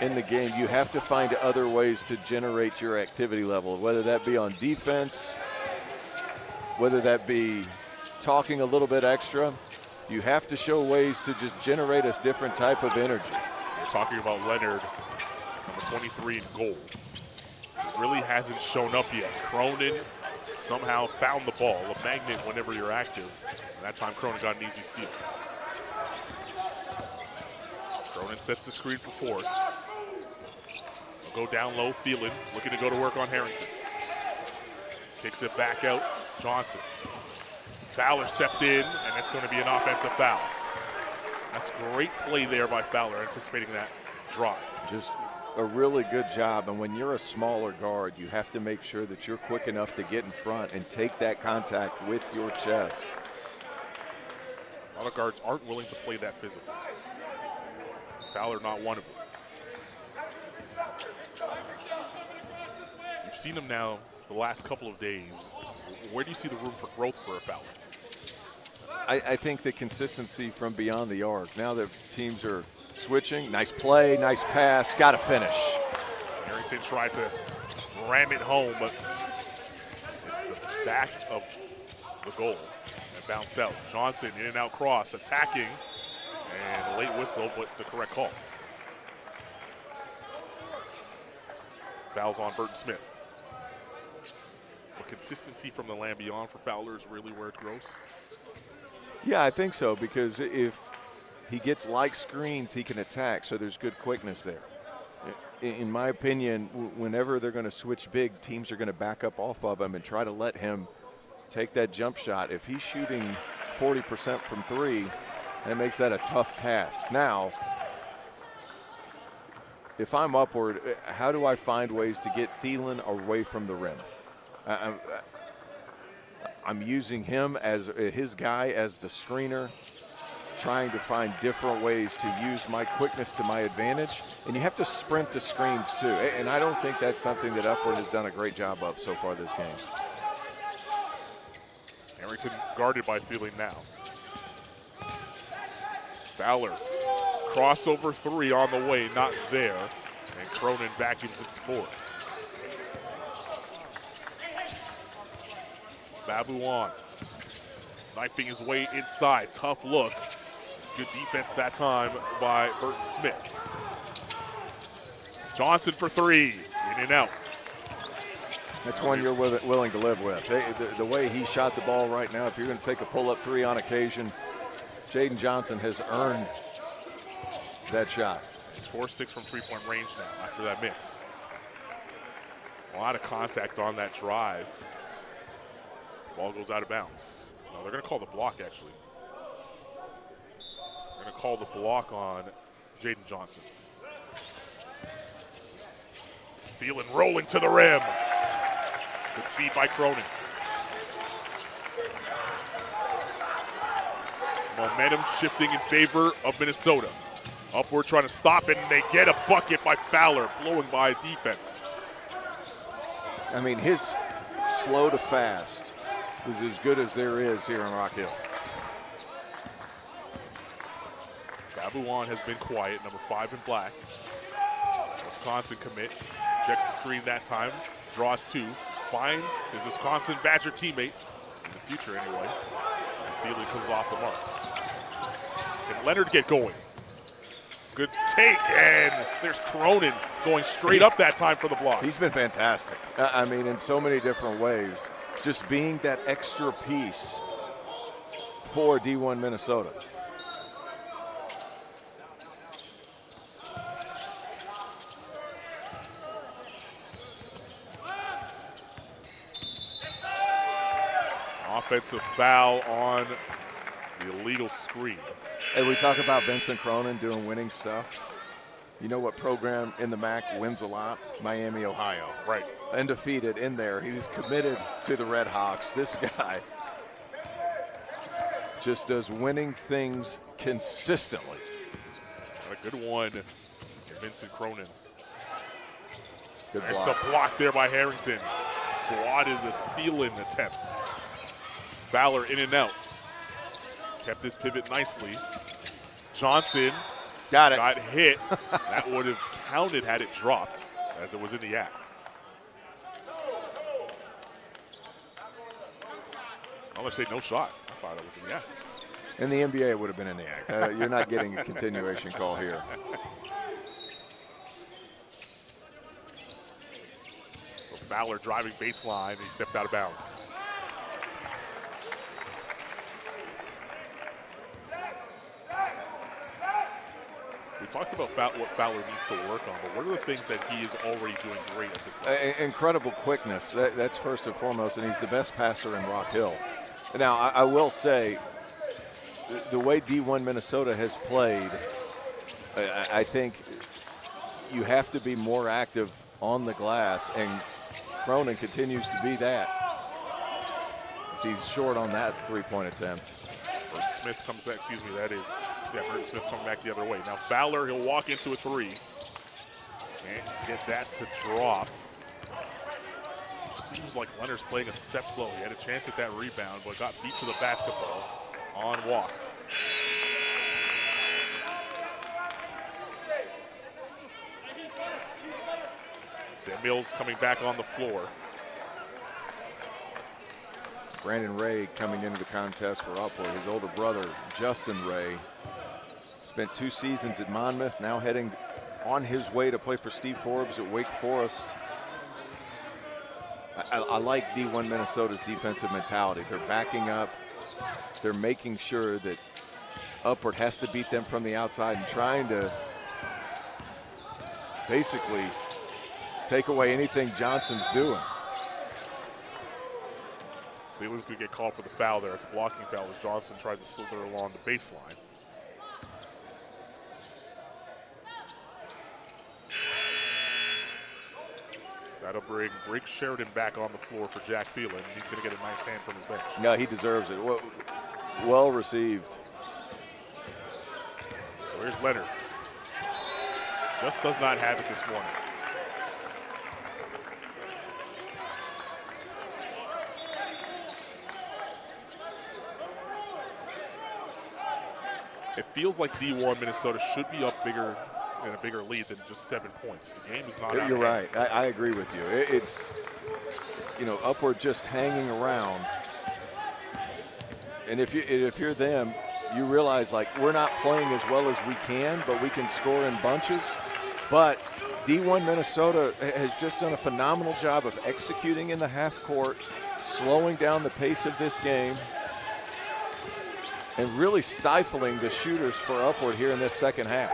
in the game, you have to find other ways to generate your activity level, whether that be on defense, whether that be talking a little bit extra. You have to show ways to just generate a different type of energy. We're talking about Leonard, number 23 in goal. He really hasn't shown up yet. Cronin somehow found the ball, a magnet whenever you're active. And that time Cronin got an easy steal. Cronin sets the screen for Force. He'll go down low, Thielen looking to go to work on Harrington. Kicks it back out, Johnson. Fowler stepped in, and that's going to be an offensive foul. That's great play there by Fowler, anticipating that drive. Just a really good job, and when you're a smaller guard, you have to make sure that you're quick enough to get in front and take that contact with your chest. A lot of guards aren't willing to play that physical. Fowler not one of them. You've seen him now the last couple of days. Where do you see the room for growth for a Fowler? I think the consistency from beyond the arc. Now that teams are switching, nice play, nice pass, got to finish. Harrington tried to ram it home, but it's the back of the goal and bounced out. Johnson in and out cross, attacking, and a late whistle, but the correct call. Fouls on Burton Smith. But consistency from the land beyond for Fowler is really where it grows. Yeah, I think so, because if he gets light screens, he can attack, so there's good quickness there. In my opinion, whenever they're going to switch big, teams are going to back up off of him and try to let him take that jump shot. If he's shooting 40% from 3, that makes that a tough task. Now, if I'm Upward, how do I find ways to get Thielen away from the rim? I'm using him as his guy as the screener, trying to find different ways to use my quickness to my advantage. And you have to sprint to screens too. And I don't think that's something that Upward has done a great job of so far this game. Harrington guarded by Thielen now. Fowler, crossover three on the way, not there. And Cronin vacuums it to the board. Babouan, knifing his way inside, tough look. It's good defense that time by Burton Smith. Johnson for three, in and out. That's one you're willing to live with. The way he shot the ball right now, if you're going to take a pull-up three on occasion, Jaden Johnson has earned that shot. He's 4-6 from three-point range now after that miss. A lot of contact on that drive. Ball goes out of bounds. No, they're going to call the block, actually. They're going to call the block on Jaden Johnson. Thielen rolling to the rim. Good feed by Cronin. Momentum shifting in favor of Minnesota. Upward trying to stop it, and they get a bucket by Fowler, blowing by defense. I mean, his slow to fast is as good as there is here in Rock Hill. Babouan has been quiet, number 5 in black. Wisconsin commit, checks the screen that time, draws two, finds his Wisconsin Badger teammate, in the future anyway. Thielen comes off the mark. Can Leonard get going? Good take, and there's Cronin going straight up that time for the block. He's been fantastic. I mean, in so many different ways. Just being that extra piece for D1 Minnesota. Offensive foul on the illegal screen. Hey, we talk about Vincent Cronin doing winning stuff. You know what program in the MAC wins a lot? Miami, Ohio. Right. Undefeated in there. He's committed to the Red Hawks. This guy just does winning things consistently. Got a good one, Vincent Cronin. Good There's block. the block there by Harrington. Swatted the Thielen attempt. Fowler in and out. Kept his pivot nicely. Johnson got hit. That would have counted had it dropped, as it was in the act. I'm going to say no shot. I thought it was in the act. In the NBA, it would have been in the act. You're not getting a continuation call here. So Fowler driving baseline. He stepped out of bounds. We talked about what Fowler needs to work on, but what are the things that he is already doing great at this level? Incredible quickness. That's first and foremost, and he's the best passer in Rock Hill. Now, I will say, the way D1 Minnesota has played, I think you have to be more active on the glass, and Cronin continues to be that. He's short on that three-point attempt. Burton Smith comes back, Burton Smith coming back the other way. Now Fowler, he'll walk into a three. Can't get that to drop. Seems like Leonard's playing a step slow. He had a chance at that rebound, but got beat to the basketball on walked. Samuels coming back on the floor. Brandon Ray coming into the contest for Upward. His older brother, Justin Ray, spent 2 seasons at Monmouth, now heading on his way to play for Steve Forbes at Wake Forest. I like D1 Minnesota's defensive mentality. They're backing up. They're making sure that Upward has to beat them from the outside and trying to basically take away anything Johnson's doing. Thielen's going to get called for the foul there. It's a blocking foul as Johnson tried to slither along the baseline. That'll bring Rick Sheridan back on the floor for Jack Thielen, and he's going to get a nice hand from his bench. No, he deserves it. Well received. So here's Leonard. Just does not have it this morning. It feels like D1 Minnesota should be up bigger in a bigger lead than just 7 points. The game is not out. You're right. I agree with you. It's, Upward just hanging around. And if you're them, you realize, like, we're not playing as well as we can, but we can score in bunches. But D1 Minnesota has just done a phenomenal job of executing in the half court, slowing down the pace of this game, and really stifling the shooters for Upward here in this second half.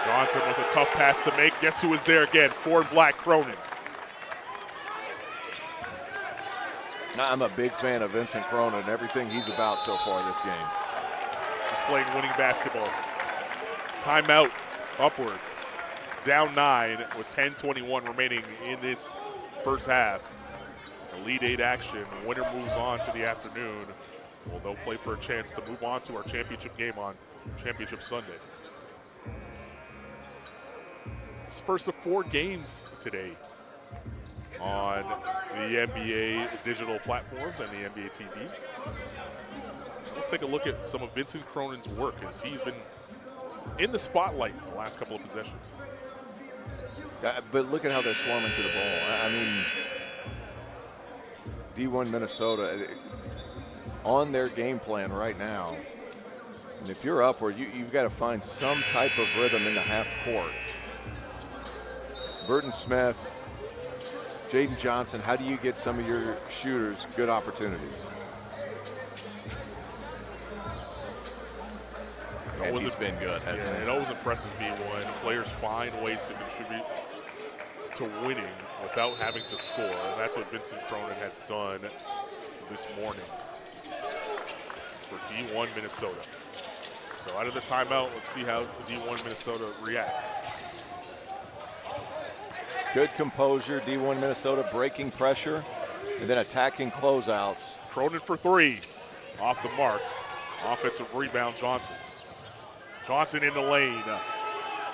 Johnson with a tough pass to make. Guess who was there again? Ford Black, Cronin. I'm a big fan of Vincent Cronin and everything he's about so far this game. Just playing winning basketball. Timeout, Upward. Down 9 with 10:21 remaining in this first half. Elite 8 action. The winner moves on to the afternoon. Well, they'll play for a chance to move on to our championship game on Championship Sunday. It's the first of 4 games today on the NBA digital platforms and the NBA TV. Let's take a look at some of Vincent Cronin's work as he's been in the spotlight the last couple of possessions. But look at how they're swarming to the ball. I mean, D1 Minnesota on their game plan right now. And if you're Upward, you've got to find some type of rhythm in the half court. Burton Smith, Jaden Johnson, how do you get some of your shooters good opportunities? And he's been good, hasn't he? It always impresses me when players find ways to contribute to winning without having to score. And that's what Vincent Cronin has done this morning for D1 Minnesota. So out of the timeout, let's see how D1 Minnesota react. Good composure, D1 Minnesota breaking pressure and then attacking closeouts. Cronin for 3, off the mark. Offensive rebound, Johnson. Johnson in the lane.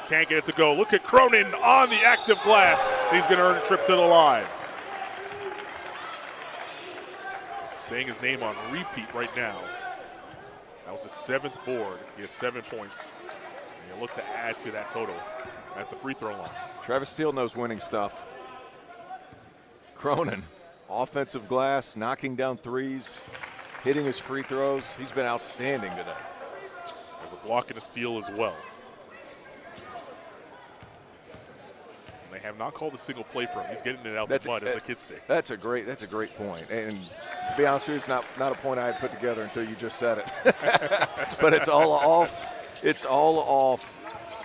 Can't get it to go. Look at Cronin on the active glass. He's going to earn a trip to the line. Saying his name on repeat right now. That was his 7th board. He has 7 points. And he'll look to add to that total at the free throw line. Travis Steele knows winning stuff. Cronin, offensive glass, knocking down threes, hitting his free throws. He's been outstanding today. There's a block and a steal as well. And they have not called a single play for him. He's getting it out the mud, as the kids say. That's a greght point. And to be honest with you, it's not a point I had put together until you just said it. But it's all off. It's all off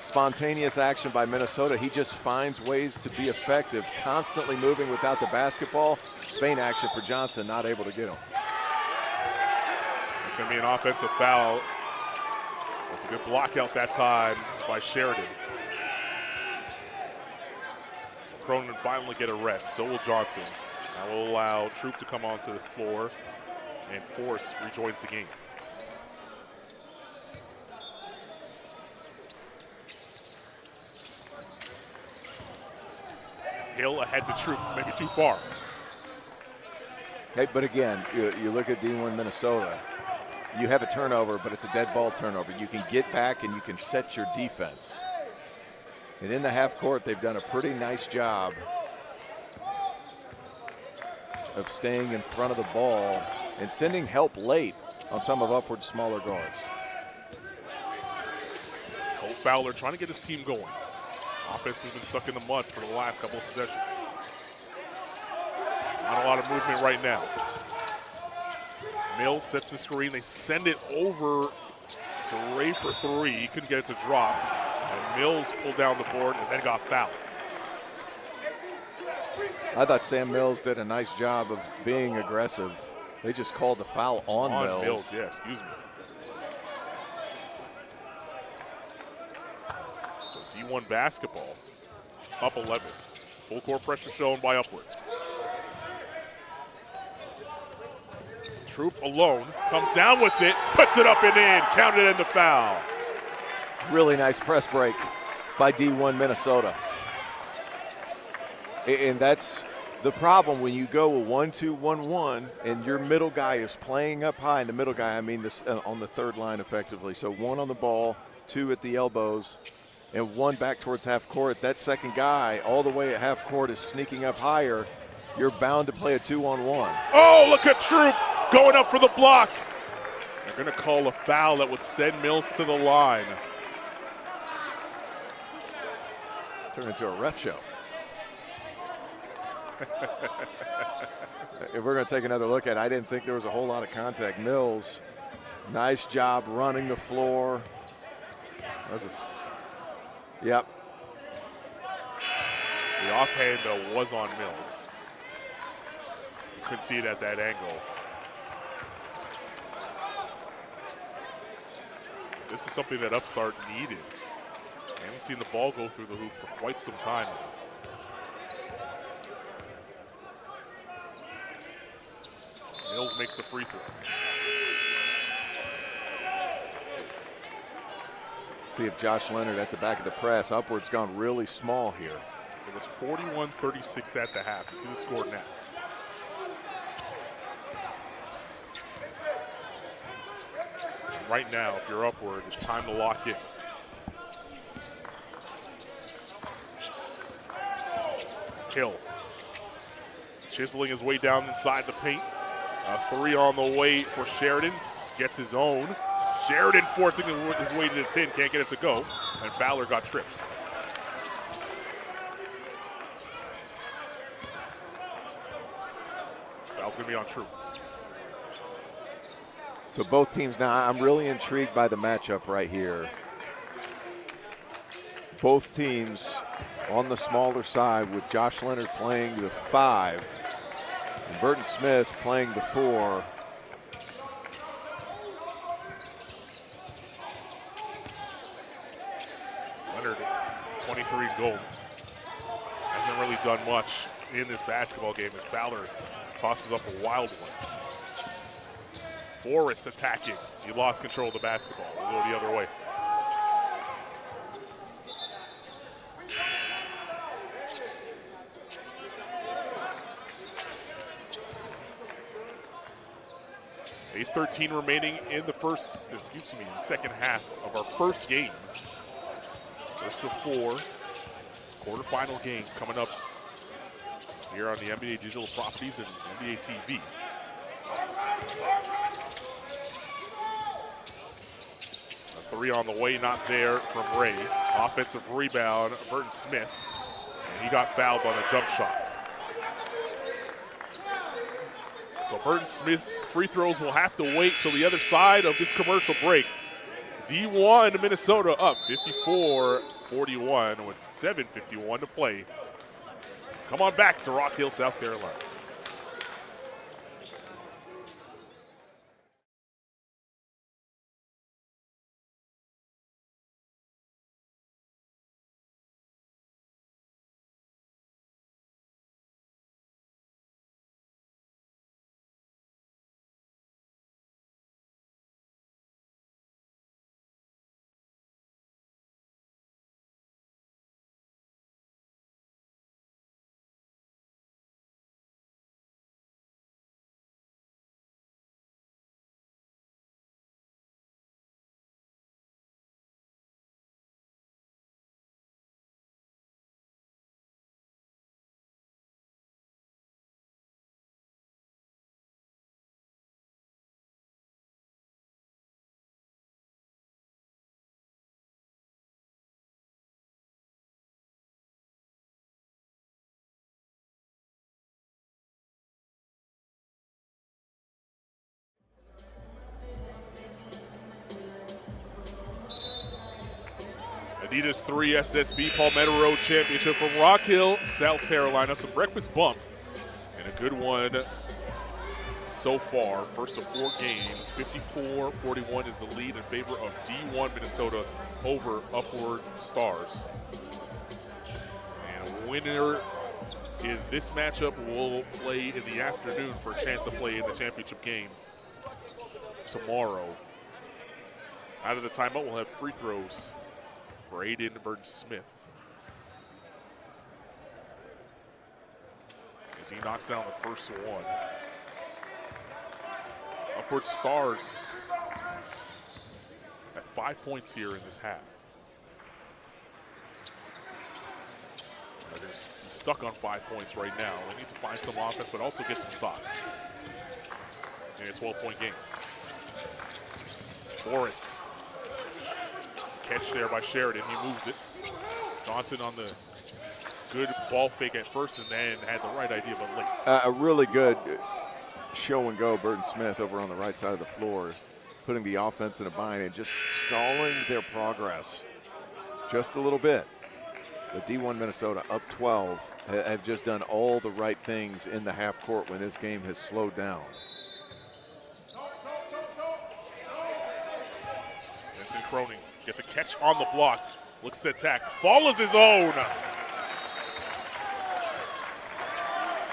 spontaneous action by Minnesota. He just finds ways to be effective, constantly moving without the basketball. Spain action for Johnson, not able to get him. It's going to be an offensive foul. That's a good block out that time by Sheridan. Cronin finally get a rest. So will Johnson. That will allow Troop to come onto the floor, and Force rejoins the game. Hill ahead to Troop, maybe too far. Hey, but again, you look at D1 Minnesota. You have a turnover, but it's a dead ball turnover. You can get back and you can set your defense. And in the half court, they've done a pretty nice job of staying in front of the ball and sending help late on some of Upward's smaller guards. Cole Fowler trying to get his team going. Offense has been stuck in the mud for the last couple of possessions. Not a lot of movement right now. Mills sets the screen. They send it over to Ray for 3. He couldn't get it to drop. And Mills pulled down the board and then got fouled. I thought Sam Mills did a nice job of being aggressive. They just called the foul on Mills. Yeah, excuse me. So D1 basketball up 11. Full court pressure shown by Upward. Troop alone comes down with it, puts it up and in, counted in the foul. Really nice press break by D1 Minnesota. And that's The problem when you go a 1-2-1-1 and your middle guy is playing up high, and the middle guy, I mean this on the third line effectively. So 1 on the ball, 2 at the elbows, and 1 back towards half court. That second guy all the way at half court is sneaking up higher. You're bound to play a 2-on-1. Oh, look at Troop going up for the block. They're going to call a foul that would send Mills to the line. Turn into a ref show. If we're going to take another look at it, I didn't think there was a whole lot of contact. Mills, nice job running the floor. Yep. The offhand, though, was on Mills. You couldn't see it at that angle. This is something that Upstart needed. I haven't seen the ball go through the hoop for quite some time now. Mills makes the free throw. See if Josh Leonard at the back of the press. Upward's gone really small here. It was 41-36 at the half. You see the score now. Right now, if you're Upward, it's time to lock in. Hill chiseling his way down inside the paint. A 3 on the way for Sheridan. Gets his own. Sheridan forcing his way to the 10. Can't get it to go. And Fowler got tripped. Foul's going to be on True. So both teams now, I'm really intrigued by the matchup right here. Both teams on the smaller side with Josh Leonard playing the 5 and Burton Smith playing the 4. Leonard, 23 goal. Hasn't really done much in this basketball game as Fowler tosses up a wild one. Forrest attacking. He lost control of the basketball. We'll go the other way. A 13 remaining in the second half of our first game. First of 4 quarterfinal games coming up here on the NBA Digital Properties and NBA TV. A 3 on the way, not there from Ray. Offensive rebound, Burton Smith, and he got fouled on a jump shot. So Burton Smith's free throws will have to wait till the other side of this commercial break. D1 Minnesota up 54-41 with 7:51 to play. Come on back to Rock Hill, South Carolina. Adidas 3 SSB Palmetto Road Championship from Rock Hill, South Carolina. Some breakfast bump and a good one so far. First of 4 games, 54-41 is the lead in favor of D1 Minnesota over Upward Stars. And a winner in this matchup will play in the afternoon for a chance to play in the championship game tomorrow. Out of the timeout, we'll have free throws for Aiden Burton Smith. as he knocks down the first one. Upward Stars at 5 points here in this half. They're going to be stuck on 5 points right now. They need to find some offense, but also get some stops. In a 12-point game. Forrest. Catch there by Sheridan. He moves it. Johnson on the good ball fake at first and then had the right idea, but late. A really good show and go, Burton Smith over on the right side of the floor, putting the offense in a bind and just stalling their progress just a little bit. The D1 Minnesota up 12 have just done all the right things in the half court when this game has slowed down. Vincent Cronin gets a catch on the block, looks to attack, follows his own.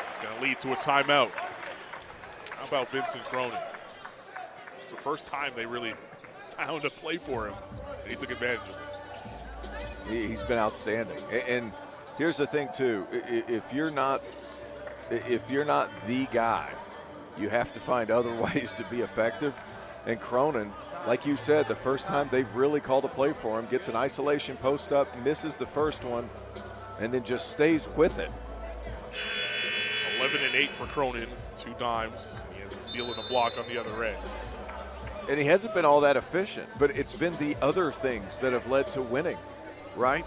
It's going to lead to a timeout. How about Vincent Cronin? It's the first time they really found a play for him, and he took advantage of it. He's been outstanding. And here's the thing too, if you're not the guy, you have to find other ways to be effective. And Cronin, like you said, the first time they've really called a play for him, gets an isolation post up, misses the first one, and then just stays with it. 11 and 8 for Cronin, 2 dimes. He has a steal and a block on the other end. And he hasn't been all that efficient, but it's been the other things that have led to winning, right?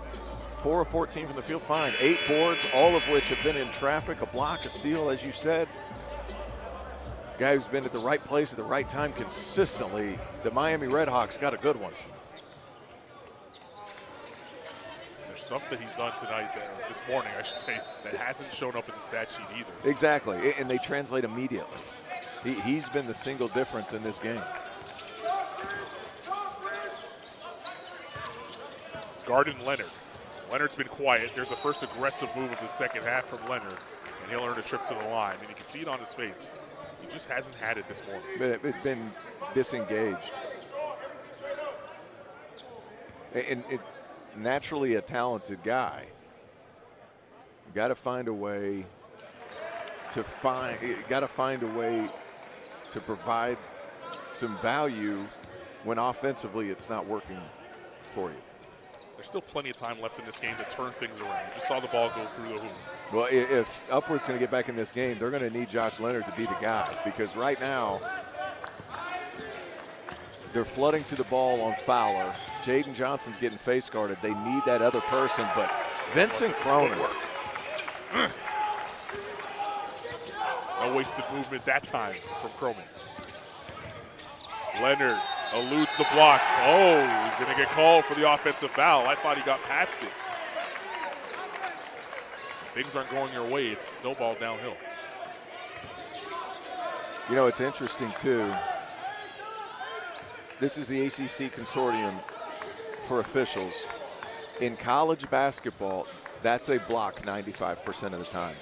4 of 14 from the field, fine. 8 boards, all of which have been in traffic, a block, a steal, as you said. Guy who's been at the right place at the right time consistently. The Miami Redhawks got a good one. There's stuff that he's done tonight, this morning, I should say, that hasn't shown up in the stat sheet either. Exactly, and they translate immediately. He's been the single difference in this game. It's guarded Leonard. Leonard's been quiet. There's a first aggressive move of the second half from Leonard, and he'll earn a trip to the line. And you can see it on his face. He just hasn't had it this morning. It's been disengaged. And naturally a talented guy. You got to find a way to provide some value when offensively it's not working for you. There's still plenty of time left in this game to turn things around. You just saw the ball go through the hoop. Well, if Upward's going to get back in this game, they're going to need Josh Leonard to be the guy, because right now they're flooding to the ball on Fowler. Jaden Johnson's getting face guarded. They need that other person, but Vincent Cronin. No wasted movement that time from Cronin. Leonard eludes the block. Oh, he's going to get called for the offensive foul. I thought he got past it. Things aren't going your way. It's a snowball downhill. You know, it's interesting, too. This is the ACC Consortium for officials. In college basketball, that's a block 95% of the time.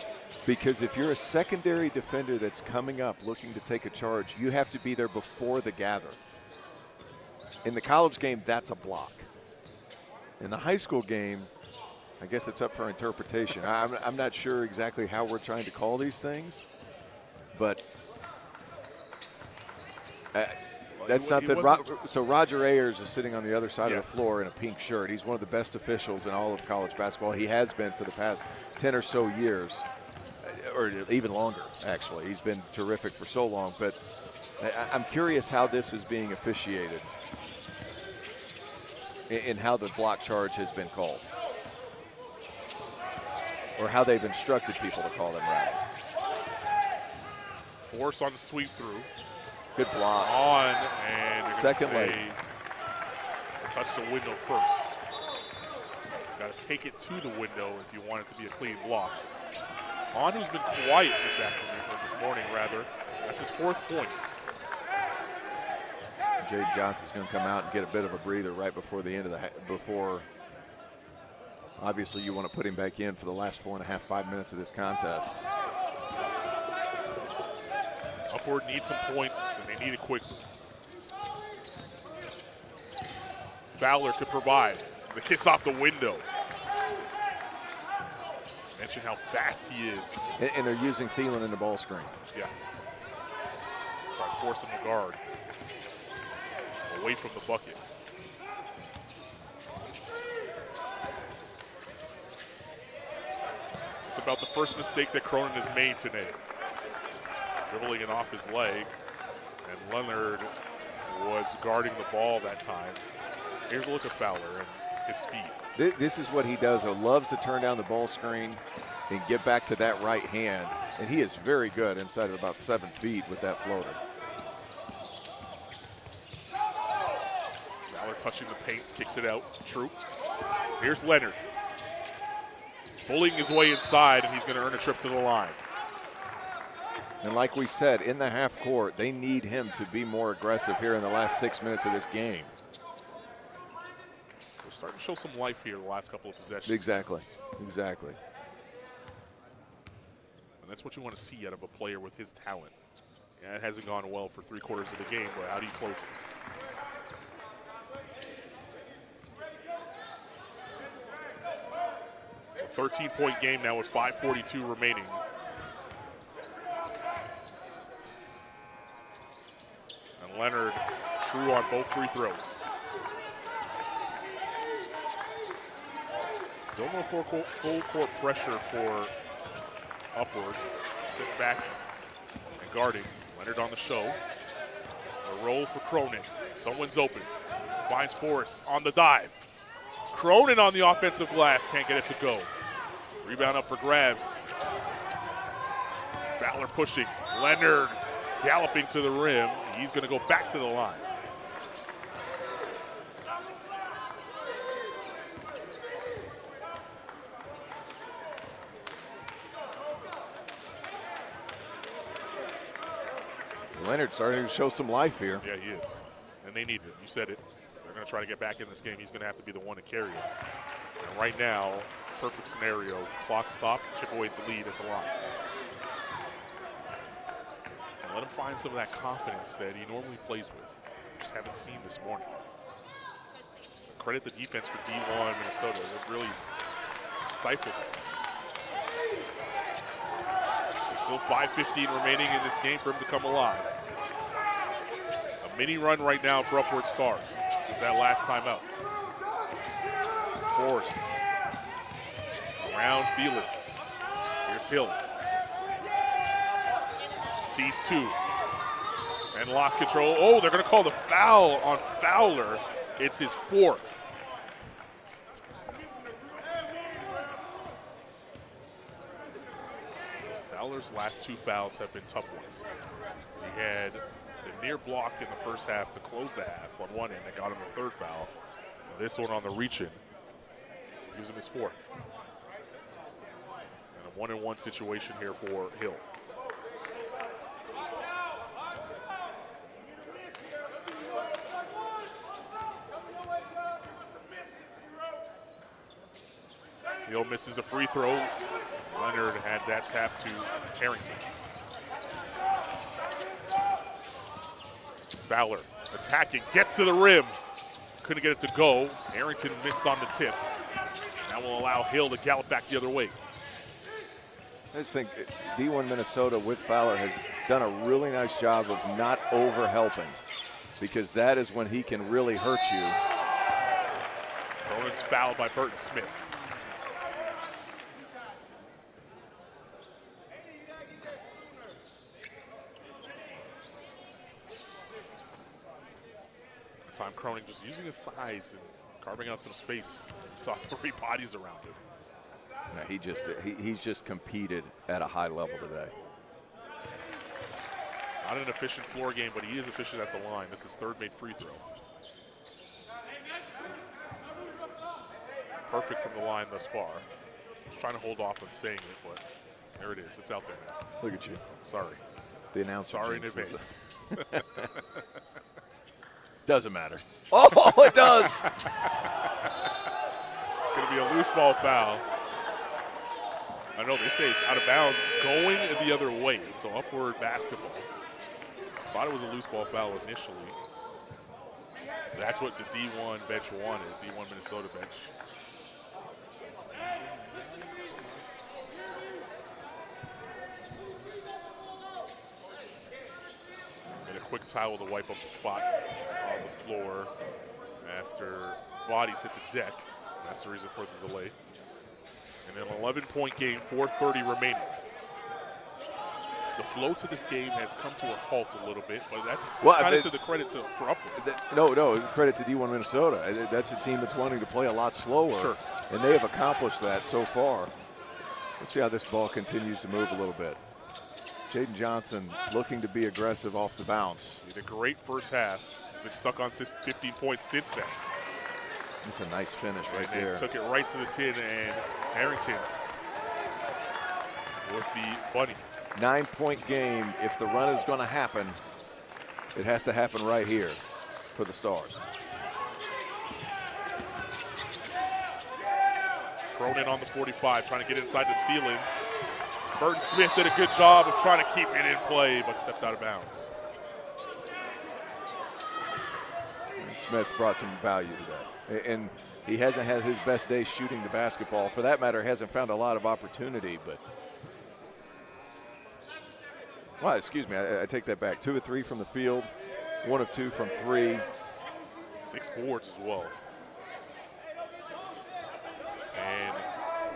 Because if you're a secondary defender that's coming up looking to take a charge, you have to be there before the gather. In the college game, that's a block. In the high school game, I guess it's up for interpretation. I'm not sure exactly how we're trying to call these things, but that's something. So Roger Ayers is sitting on the other side of the floor in a pink shirt. He's one of the best officials in all of college basketball. He has been for the past 10 or so years, or even longer, actually. He's been terrific for so long, but I'm curious how this is being officiated and how the block charge has been called, or how they've instructed people to call them, rather. Force on the sweep through. Good block. On, and you're second late. Touch the window first. Got to take it to the window if you want it to be a clean block. On, who's been quiet this afternoon, or this morning rather. That's his 4th point. Jaden Johnson's going to come out and get a bit of a breather right before the end of before. Obviously, you want to put him back in for the last 5 minutes of this contest. Upward needs some points, and they need it quickly. Fowler could provide the kiss off the window. Mention how fast he is. And they're using Thielen in the ball screen. Yeah. Try to force him to guard. Away from the bucket. It's about the first mistake that Cronin has made today. Dribbling it off his leg. And Leonard was guarding the ball that time. Here's a look at Fowler and his speed. This is what he does. He loves to turn down the ball screen and get back to that right hand. And he is very good inside of about 7 feet with that floater. Fowler touching the paint, kicks it out. True. Here's Leonard. Bullying his way inside, and he's going to earn a trip to the line. And like we said, in the half court, they need him to be more aggressive here in the last 6 minutes of this game. So starting to show some life here the last couple of possessions. Exactly, exactly. And that's what you want to see out of a player with his talent. Yeah, it hasn't gone well for 3/4 of the game, but how do you close it? It's a 13-point game now with 5:42 remaining. And Leonard true on both free throws. Still no full court pressure for Upward. Sitting back and guarding. Leonard on the show. A roll for Cronin. Someone's open. Finds Forrest on the dive. Cronin on the offensive glass. Can't get it to go. Rebound up for grabs. Fowler pushing. Leonard galloping to the rim. He's going to go back to the line. Leonard starting to show some life here. Yeah, he is. And they need it. You said it. They're going to try to get back in this game. He's going to have to be the one to carry it. And right now, perfect scenario. Clock stop, chip away the lead at the line. And let him find some of that confidence that he normally plays with. Just haven't seen this morning. Credit the defense for D1 Minnesota. They've really stifled it. There's still 5:15 remaining in this game for him to come alive. A mini run right now for Upward Stars since that last time out. Force. Around Phelan. Here's Hill. Sees two. And lost control. Oh, they're going to call the foul on Fowler. It's his 4th. Fowler's last 2 fouls have been tough ones. He had the near block in the first half to close the half on one end that got him a 3rd foul. And this one on the reach-in gives him his 4th. And a 1-on-1 situation here for Hill. Hill misses the free throw. Leonard had that tap to Harrington. Fowler attacking, gets to the rim. Couldn't get it to go. Harrington missed on the tip. That will allow Hill to gallop back the other way. I just think D1 Minnesota with Fowler has done a really nice job of not over-helping, because that is when he can really hurt you. Cronin's fouled by Burton Smith. Time Cronin just using his size and carving out some space. Saw 3 bodies around him. Yeah, he's just competed at a high level today. Not an efficient floor game, but he is efficient at the line. That's his 3rd made free throw. Perfect from the line thus far. Just trying to hold off on saying it, but there it is. It's out there now. Look at you. Sorry. The announcer. Sorry in advance. Doesn't matter. Oh, it does. It's going to be a loose ball foul. I know they say it's out of bounds going the other way, so Upward basketball. Thought it was a loose ball foul initially. That's what the D1 bench wanted, D1 Minnesota bench. quick towel to wipe up the spot on the floor after bodies hit the deck. That's the reason for the delay. And an 11-point game, 4:30 remaining. The flow to this game has come to a halt a little bit, but that's kind of to the credit for Upward. No, credit to D1 Minnesota. That's a team that's wanting to play a lot slower, sure, and they have accomplished that so far. Let's see how this ball continues to move a little bit. Jaden Johnson looking to be aggressive off the bounce. He had a great first half. He's been stuck on 15 points since then. That's a nice finish right and there. Took it right to the tin, and Harrington with the bunny. 9-point game. If the run is going to happen, it has to happen right here for the Stars. Cronin on the 45, trying to get inside to Thielen. Burton Smith did a good job of trying to keep it in play, but stepped out of bounds. And Smith brought some value to that. And he hasn't had his best day shooting the basketball. For that matter, hasn't found a lot of opportunity, but well, excuse me, I take that back. 2 of 3 from the field, 1 of 2 from 3. 6 boards as well. And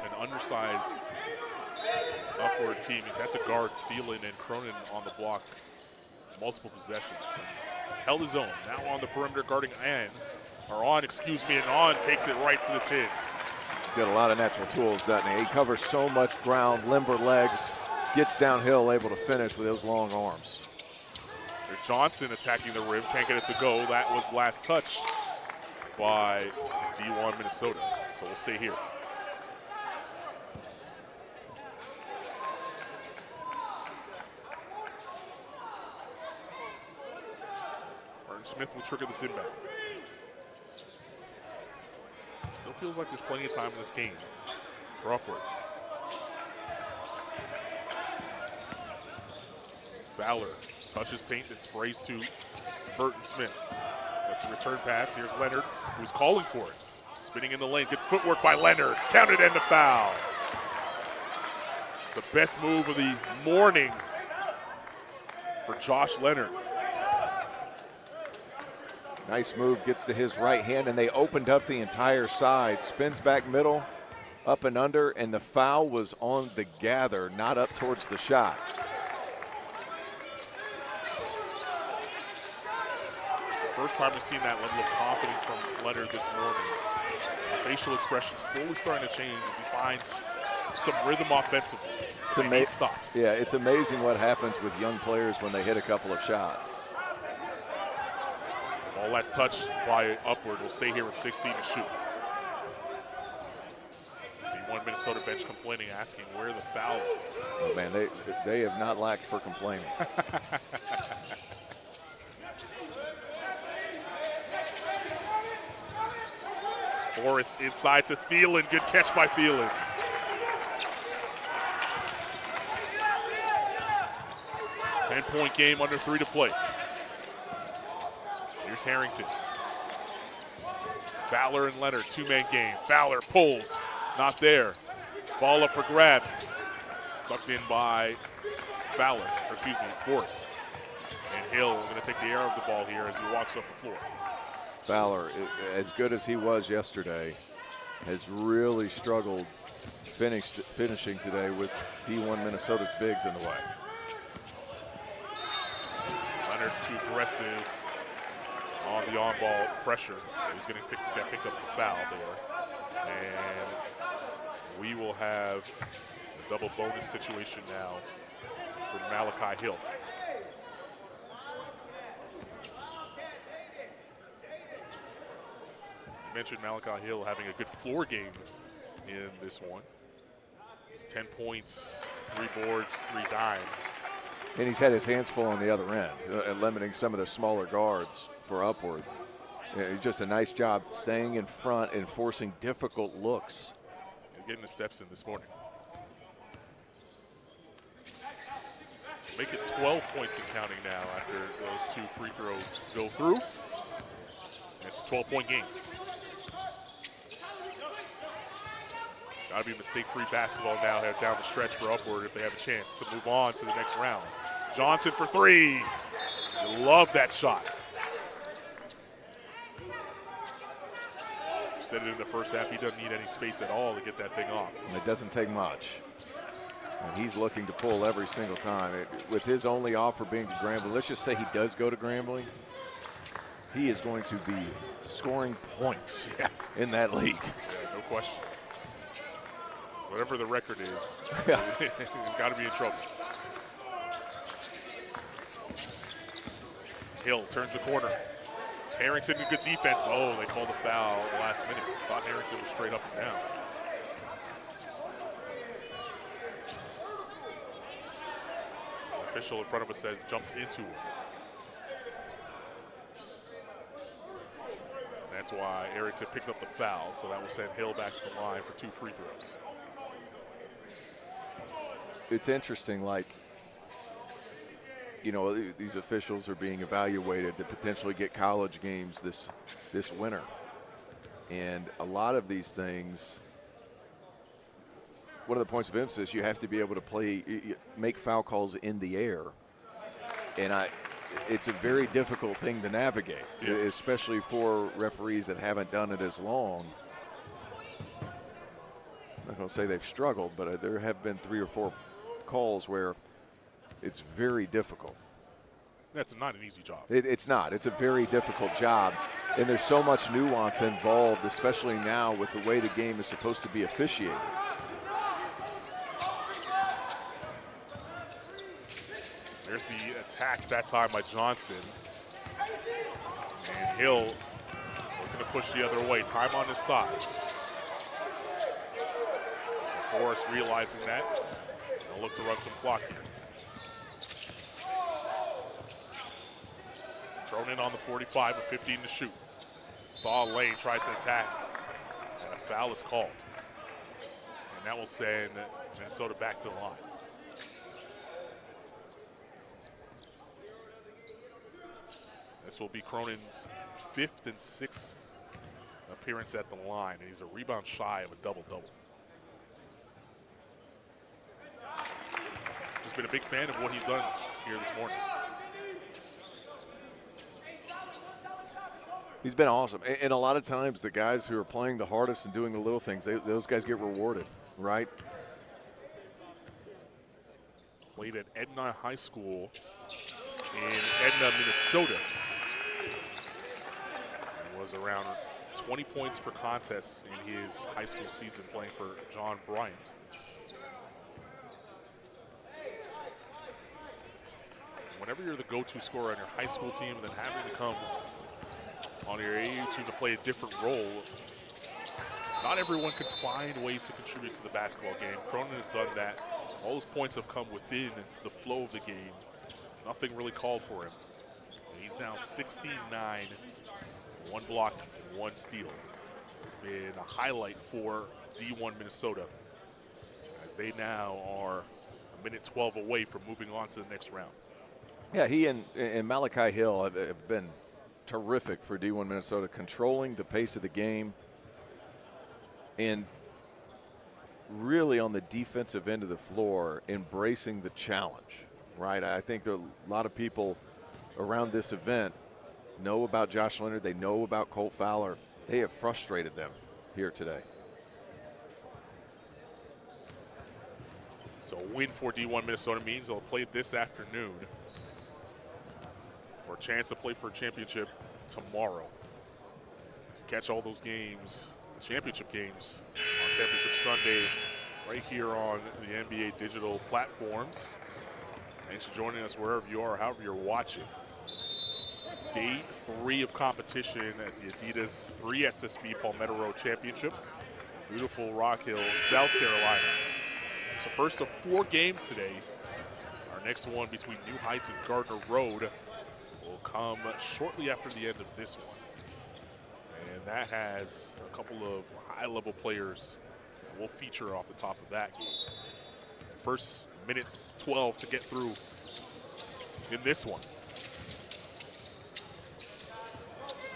an undersized Upward team. He's had to guard Thielen and Cronin on the block multiple possessions. And held his own. Now on the perimeter guarding and On takes it right to the tin. He's got a lot of natural tools, doesn't he? He covers so much ground, limber legs, gets downhill, able to finish with those long arms. There's Johnson attacking the rim, can't get it to go. That was last touched by D1 Minnesota. So we'll stay here. Smith will trigger this inbound. Still feels like there's plenty of time in this game for Upward. Fowler touches paint and sprays to Burton Smith. That's a return pass. Here's Leonard, who's calling for it. Spinning in the lane. Good footwork by Leonard. Counted and a foul. The best move of the morning for Josh Leonard. Nice move, gets to his right hand, and they opened up the entire side. Spins back middle, up and under, and the foul was on the gather, not up towards the shot. It's the first time we've seen that level of confidence from Leonard this morning. The facial expression slowly starting to change as he finds some rhythm offensively. It stops. Yeah, it's amazing what happens with young players when they hit a couple of shots. Ball last touch by Upward. Will stay here with 16 to shoot. The one Minnesota bench complaining, asking where the foul is. Oh man, they have not lacked for complaining. Forrest inside to Thielen. Good catch by Thielen. Ten-point game, under 3 to play. Here's Harrington. Fowler and Leonard, 2-man game. Fowler pulls, not there. Ball up for grabs. Sucked in by Forrest. And Hill going to take the air of the ball here as he walks up the floor. Fowler, as good as he was yesterday, has really struggled finishing today with D1 Minnesota's bigs in the way. Leonard too aggressive on the on-ball pressure, so he's going to pick up the foul there. And we will have a double bonus situation now for Malachi Hill. You mentioned Malachi Hill having a good floor game in this one. It's 10 points, 3 boards, 3 dimes. And he's had his hands full on the other end, limiting some of the smaller guards for Upward. Just a nice job staying in front and forcing difficult looks. He's getting the steps in this morning. Make it 12 points and counting now after those 2 free throws go through. It's a 12-point game. Got to be mistake-free basketball now down the stretch for Upward if they have a chance to move on to the next round. Johnson for 3. I love that shot. Said it in the first half, he doesn't need any space at all to get that thing off. And it doesn't take much. And he's looking to pull every single time. With his only offer being to Grambling, let's just say he does go to Grambling, he is going to be scoring points in that league. Yeah, no question. Whatever the record is, Yeah. he's got to be in trouble. Hill turns the corner. Harrington, good defense. Oh, they called a foul last minute. Thought Harrington was straight up and down. The official in front of us says jumped into him. That's why Harrington picked up the foul, so that will send Hill back to the line for 2 free throws. It's interesting, like, you know, these officials are being evaluated to potentially get college games this winter. And a lot of these things, one of the points of emphasis, you have to be able to make foul calls in the air. And it's a very difficult thing to navigate, especially for referees that haven't done it as long. I'm not going to say they've struggled, but there have been 3 or 4 calls where it's very difficult. That's not an easy job. It's not. It's a very difficult job. And there's so much nuance involved, especially now with the way the game is supposed to be officiated. There's the attack that time by Johnson. And Hill looking to push the other way. Time on his side. So Forrest realizing that. They'll look to run some clock here. Thrown in on the 45 with 15 to shoot. Saw Lane tried to attack, and a foul is called. And that will send Minnesota back to the line. This will be Cronin's 5th and 6th appearance at the line, and he's a rebound shy of a double-double. Just been a big fan of what he's done here this morning. He's been awesome. And a lot of times the guys who are playing the hardest and doing the little things, those guys get rewarded, right? Played at Edna High School in Edna, Minnesota. He was around 20 points per contest in his high school season playing for John Bryant. Whenever you're the go-to scorer on your high school team, then having to come on your AAU team to play a different role, not everyone can find ways to contribute to the basketball game. Cronin has done that. All his points have come within the flow of the game. Nothing really called for him. And he's now 16-9, 1 block, 1 steal. It's been a highlight for D1 Minnesota, as they now are a minute 12 away from moving on to the next round. Yeah, he and Malachi Hill have been terrific for D1 Minnesota, controlling the pace of the game and really on the defensive end of the floor embracing the challenge, right? I think there are a lot of people around this event know about Josh Leonard. They know about Colt Fowler. They have frustrated them here today. So a win for D1 Minnesota means they'll play this afternoon for a chance to play for a championship tomorrow. Catch all those games, the championship games, on Championship Sunday right here on the NBA digital platforms. Thanks for joining us wherever you are, however you're watching. This is day 3 of competition at the Adidas 3 SSB Palmetto Road Championship. Beautiful Rock Hill, South Carolina. It's the first of 4 games today. Our next one between New Heights and Gardner Road will come shortly after the end of this one. And that has a couple of high-level players that will feature off the top of that game. First minute 12 to get through in this one.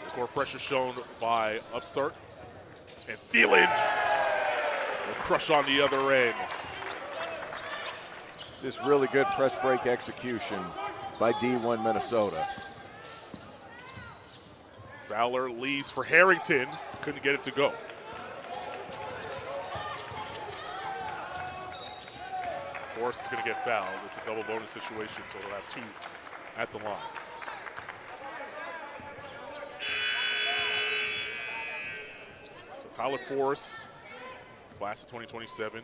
Core pressure shown by Upstart. And Thielen will crush on the other end. Just really good press break execution by D1 Minnesota. Fowler leaves for Harrington. Couldn't get it to go. Forrest is going to get fouled. It's a double bonus situation, so they'll have 2 at the line. So Tyler Forrest, class of 2027,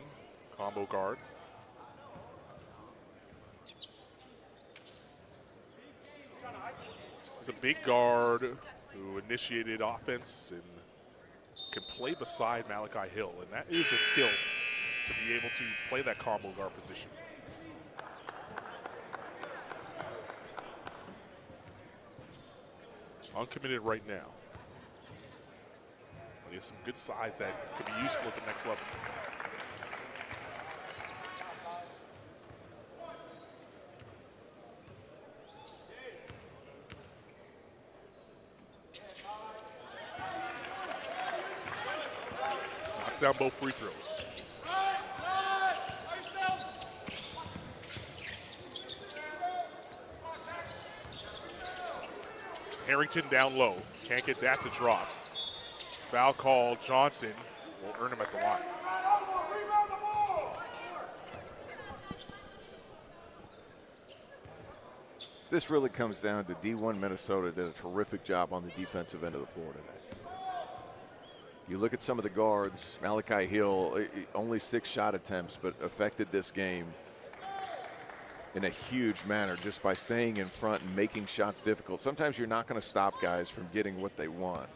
combo guard. He's a big guard who initiated offense and can play beside Malachi Hill, and that is a skill to be able to play that combo guard position. Uncommitted right now. But he has some good size that could be useful at the next level. Knocks down both free throws. Harrington down low. Can't get that to drop. Foul call. Johnson will earn him at the line. This really comes down to D1 Minnesota did a terrific job on the defensive end of the floor today. You look at some of the guards. Malachi Hill, only 6 shot attempts, but affected this game in a huge manner just by staying in front and making shots difficult. Sometimes you're not going to stop guys from getting what they want.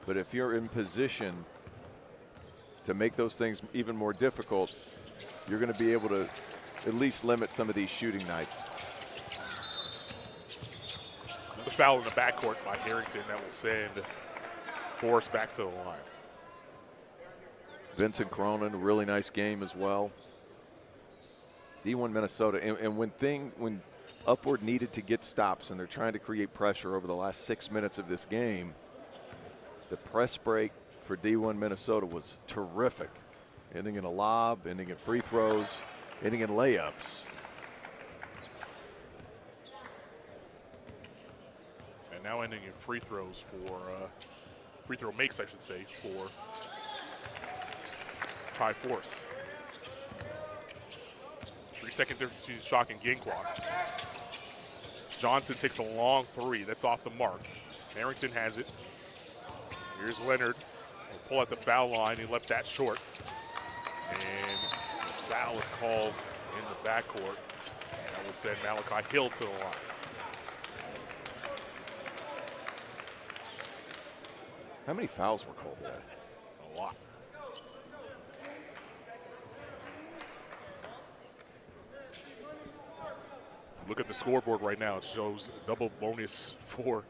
But if you're in position to make those things even more difficult, you're going to be able to at least limit some of these shooting nights. The foul in the backcourt by Harrington that will send Forrest back to the line. Vincent Cronin, a really nice game as well. D1 Minnesota, and when Upward needed to get stops and they're trying to create pressure over the last 6 minutes of this game, the press break for D1 Minnesota was terrific. Ending in a lob, ending in free throws, ending in layups. And now ending in free throws for, free throw makes, I should say, for Ty Force. 3-second difference between Shock and Gingwa. Johnson takes a long 3. That's off the mark. Harrington has it. Here's Leonard. He'll pull at the foul line. He left that short. And the foul is called in the backcourt. That will send Malachi Hill to the line. How many fouls were called today? A lot. Look at the scoreboard right now. It shows a double bonus for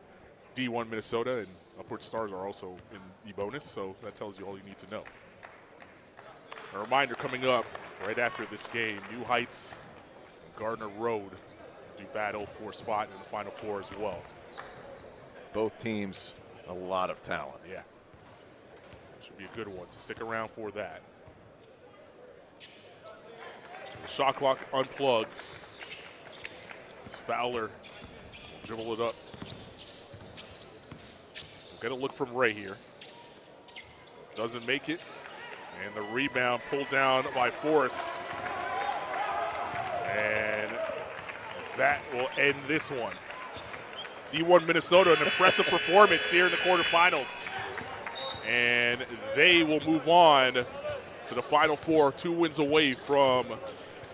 D1 Minnesota, and Upward Stars are also in the bonus, so that tells you all you need to know. A reminder coming up right after this game, New Heights and Gardner Road do battle for a spot in the Final Four as well. Both teams, a lot of talent. Yeah. Should be a good one, so stick around for that. The shot clock unplugged. Fowler will dribble it up. We'll get a look from Ray here. Doesn't make it. And the rebound pulled down by Forrest. And that will end this one. D1 Minnesota, an impressive performance here in the quarterfinals. And they will move on to the Final Four, 2 wins away from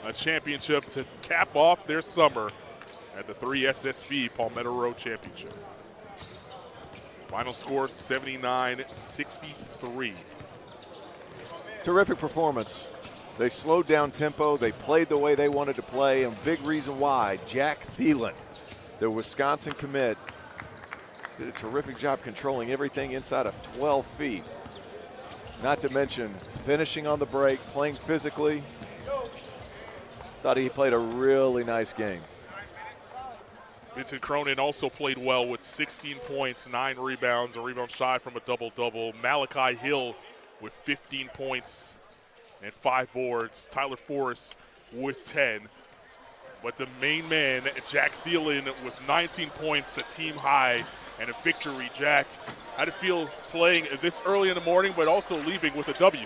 a championship to cap off their summer at the 3SSB Palmetto Road Championship. Final score 79-63. Terrific performance. They slowed down tempo. They played the way they wanted to play, and big reason why, Jack Thielen, the Wisconsin commit, did a terrific job controlling everything inside of 12 feet. Not to mention finishing on the break, playing physically. Thought he played a really nice game. Vincent Cronin also played well with 16 points, 9 rebounds, a rebound shy from a double-double. Malachi Hill with 15 points and 5 boards. Tyler Forrest with 10. But the main man, Jack Thielen, with 19 points, a team high, and a victory. Jack, how'd it feel playing this early in the morning, but also leaving with a W?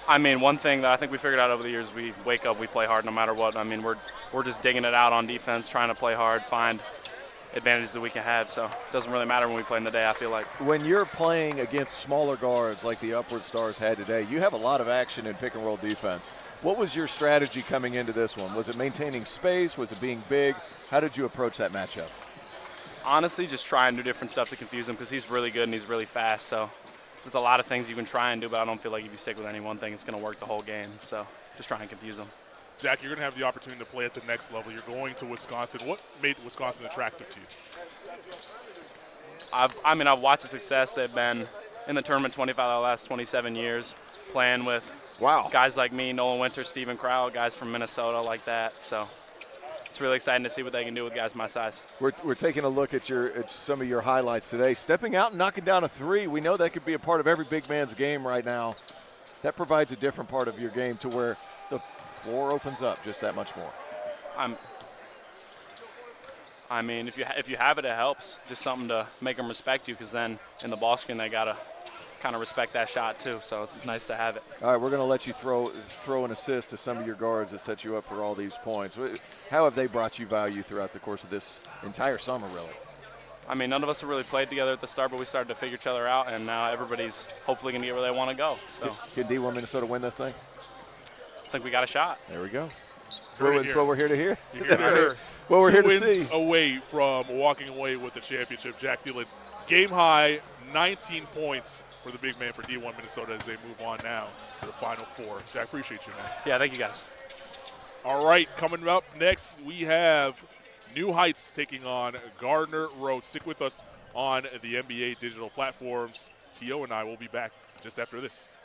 I mean, one thing that I think we figured out over the years, we wake up, we play hard no matter what. I mean, we're just digging it out on defense, trying to play hard, find advantages that we can have. So it doesn't really matter when we play in the day, I feel like. When you're playing against smaller guards like the Upward Stars had today, you have a lot of action in pick-and-roll defense. What was your strategy coming into this one? Was it maintaining space? Was it being big? How did you approach that matchup? Honestly, just try and do different stuff to confuse him because he's really good and he's really fast. So there's a lot of things you can try and do, but I don't feel like if you stick with any one thing, it's going to work the whole game. So just try and confuse him. Jack, you're going to have the opportunity to play at the next level. You're going to Wisconsin. What made Wisconsin attractive to you? I've watched the success. They've been in the tournament 25 out of the last 27 years, playing with guys like me, Nolan Winter, Steven Crowell, guys from Minnesota like that. So it's really exciting to see what they can do with guys my size. We're taking a look at some of your highlights today. Stepping out and knocking down a three. We know that could be a part of every big man's game right now. That provides a different part of your game to where the floor opens up just that much more. I mean, if you have it, it helps. Just something to make them respect you, because then in the ball screen they gotta kind of respect that shot too. So it's nice to have it. All right, we're going to let you throw an assist to some of your guards that set you up for all these points. How have they brought you value throughout the course of this entire summer, really? I mean, none of us have really played together at the start, but we started to figure each other out, and now everybody's hopefully going to get where they want to go. So can D1 Minnesota win this thing? I think we got a shot. There we go. That's what we're here to hear. What we're here to see. 2 wins away from walking away with the championship. Jack Thielen, game high, 19 points for the big man for D1 Minnesota as they move on now to the Final Four. Jack, appreciate you, man. Yeah, thank you, guys. All right, coming up next, we have New Heights taking on Gardner Road. Stick with us on the NBA digital platforms. T.O. and I will be back just after this.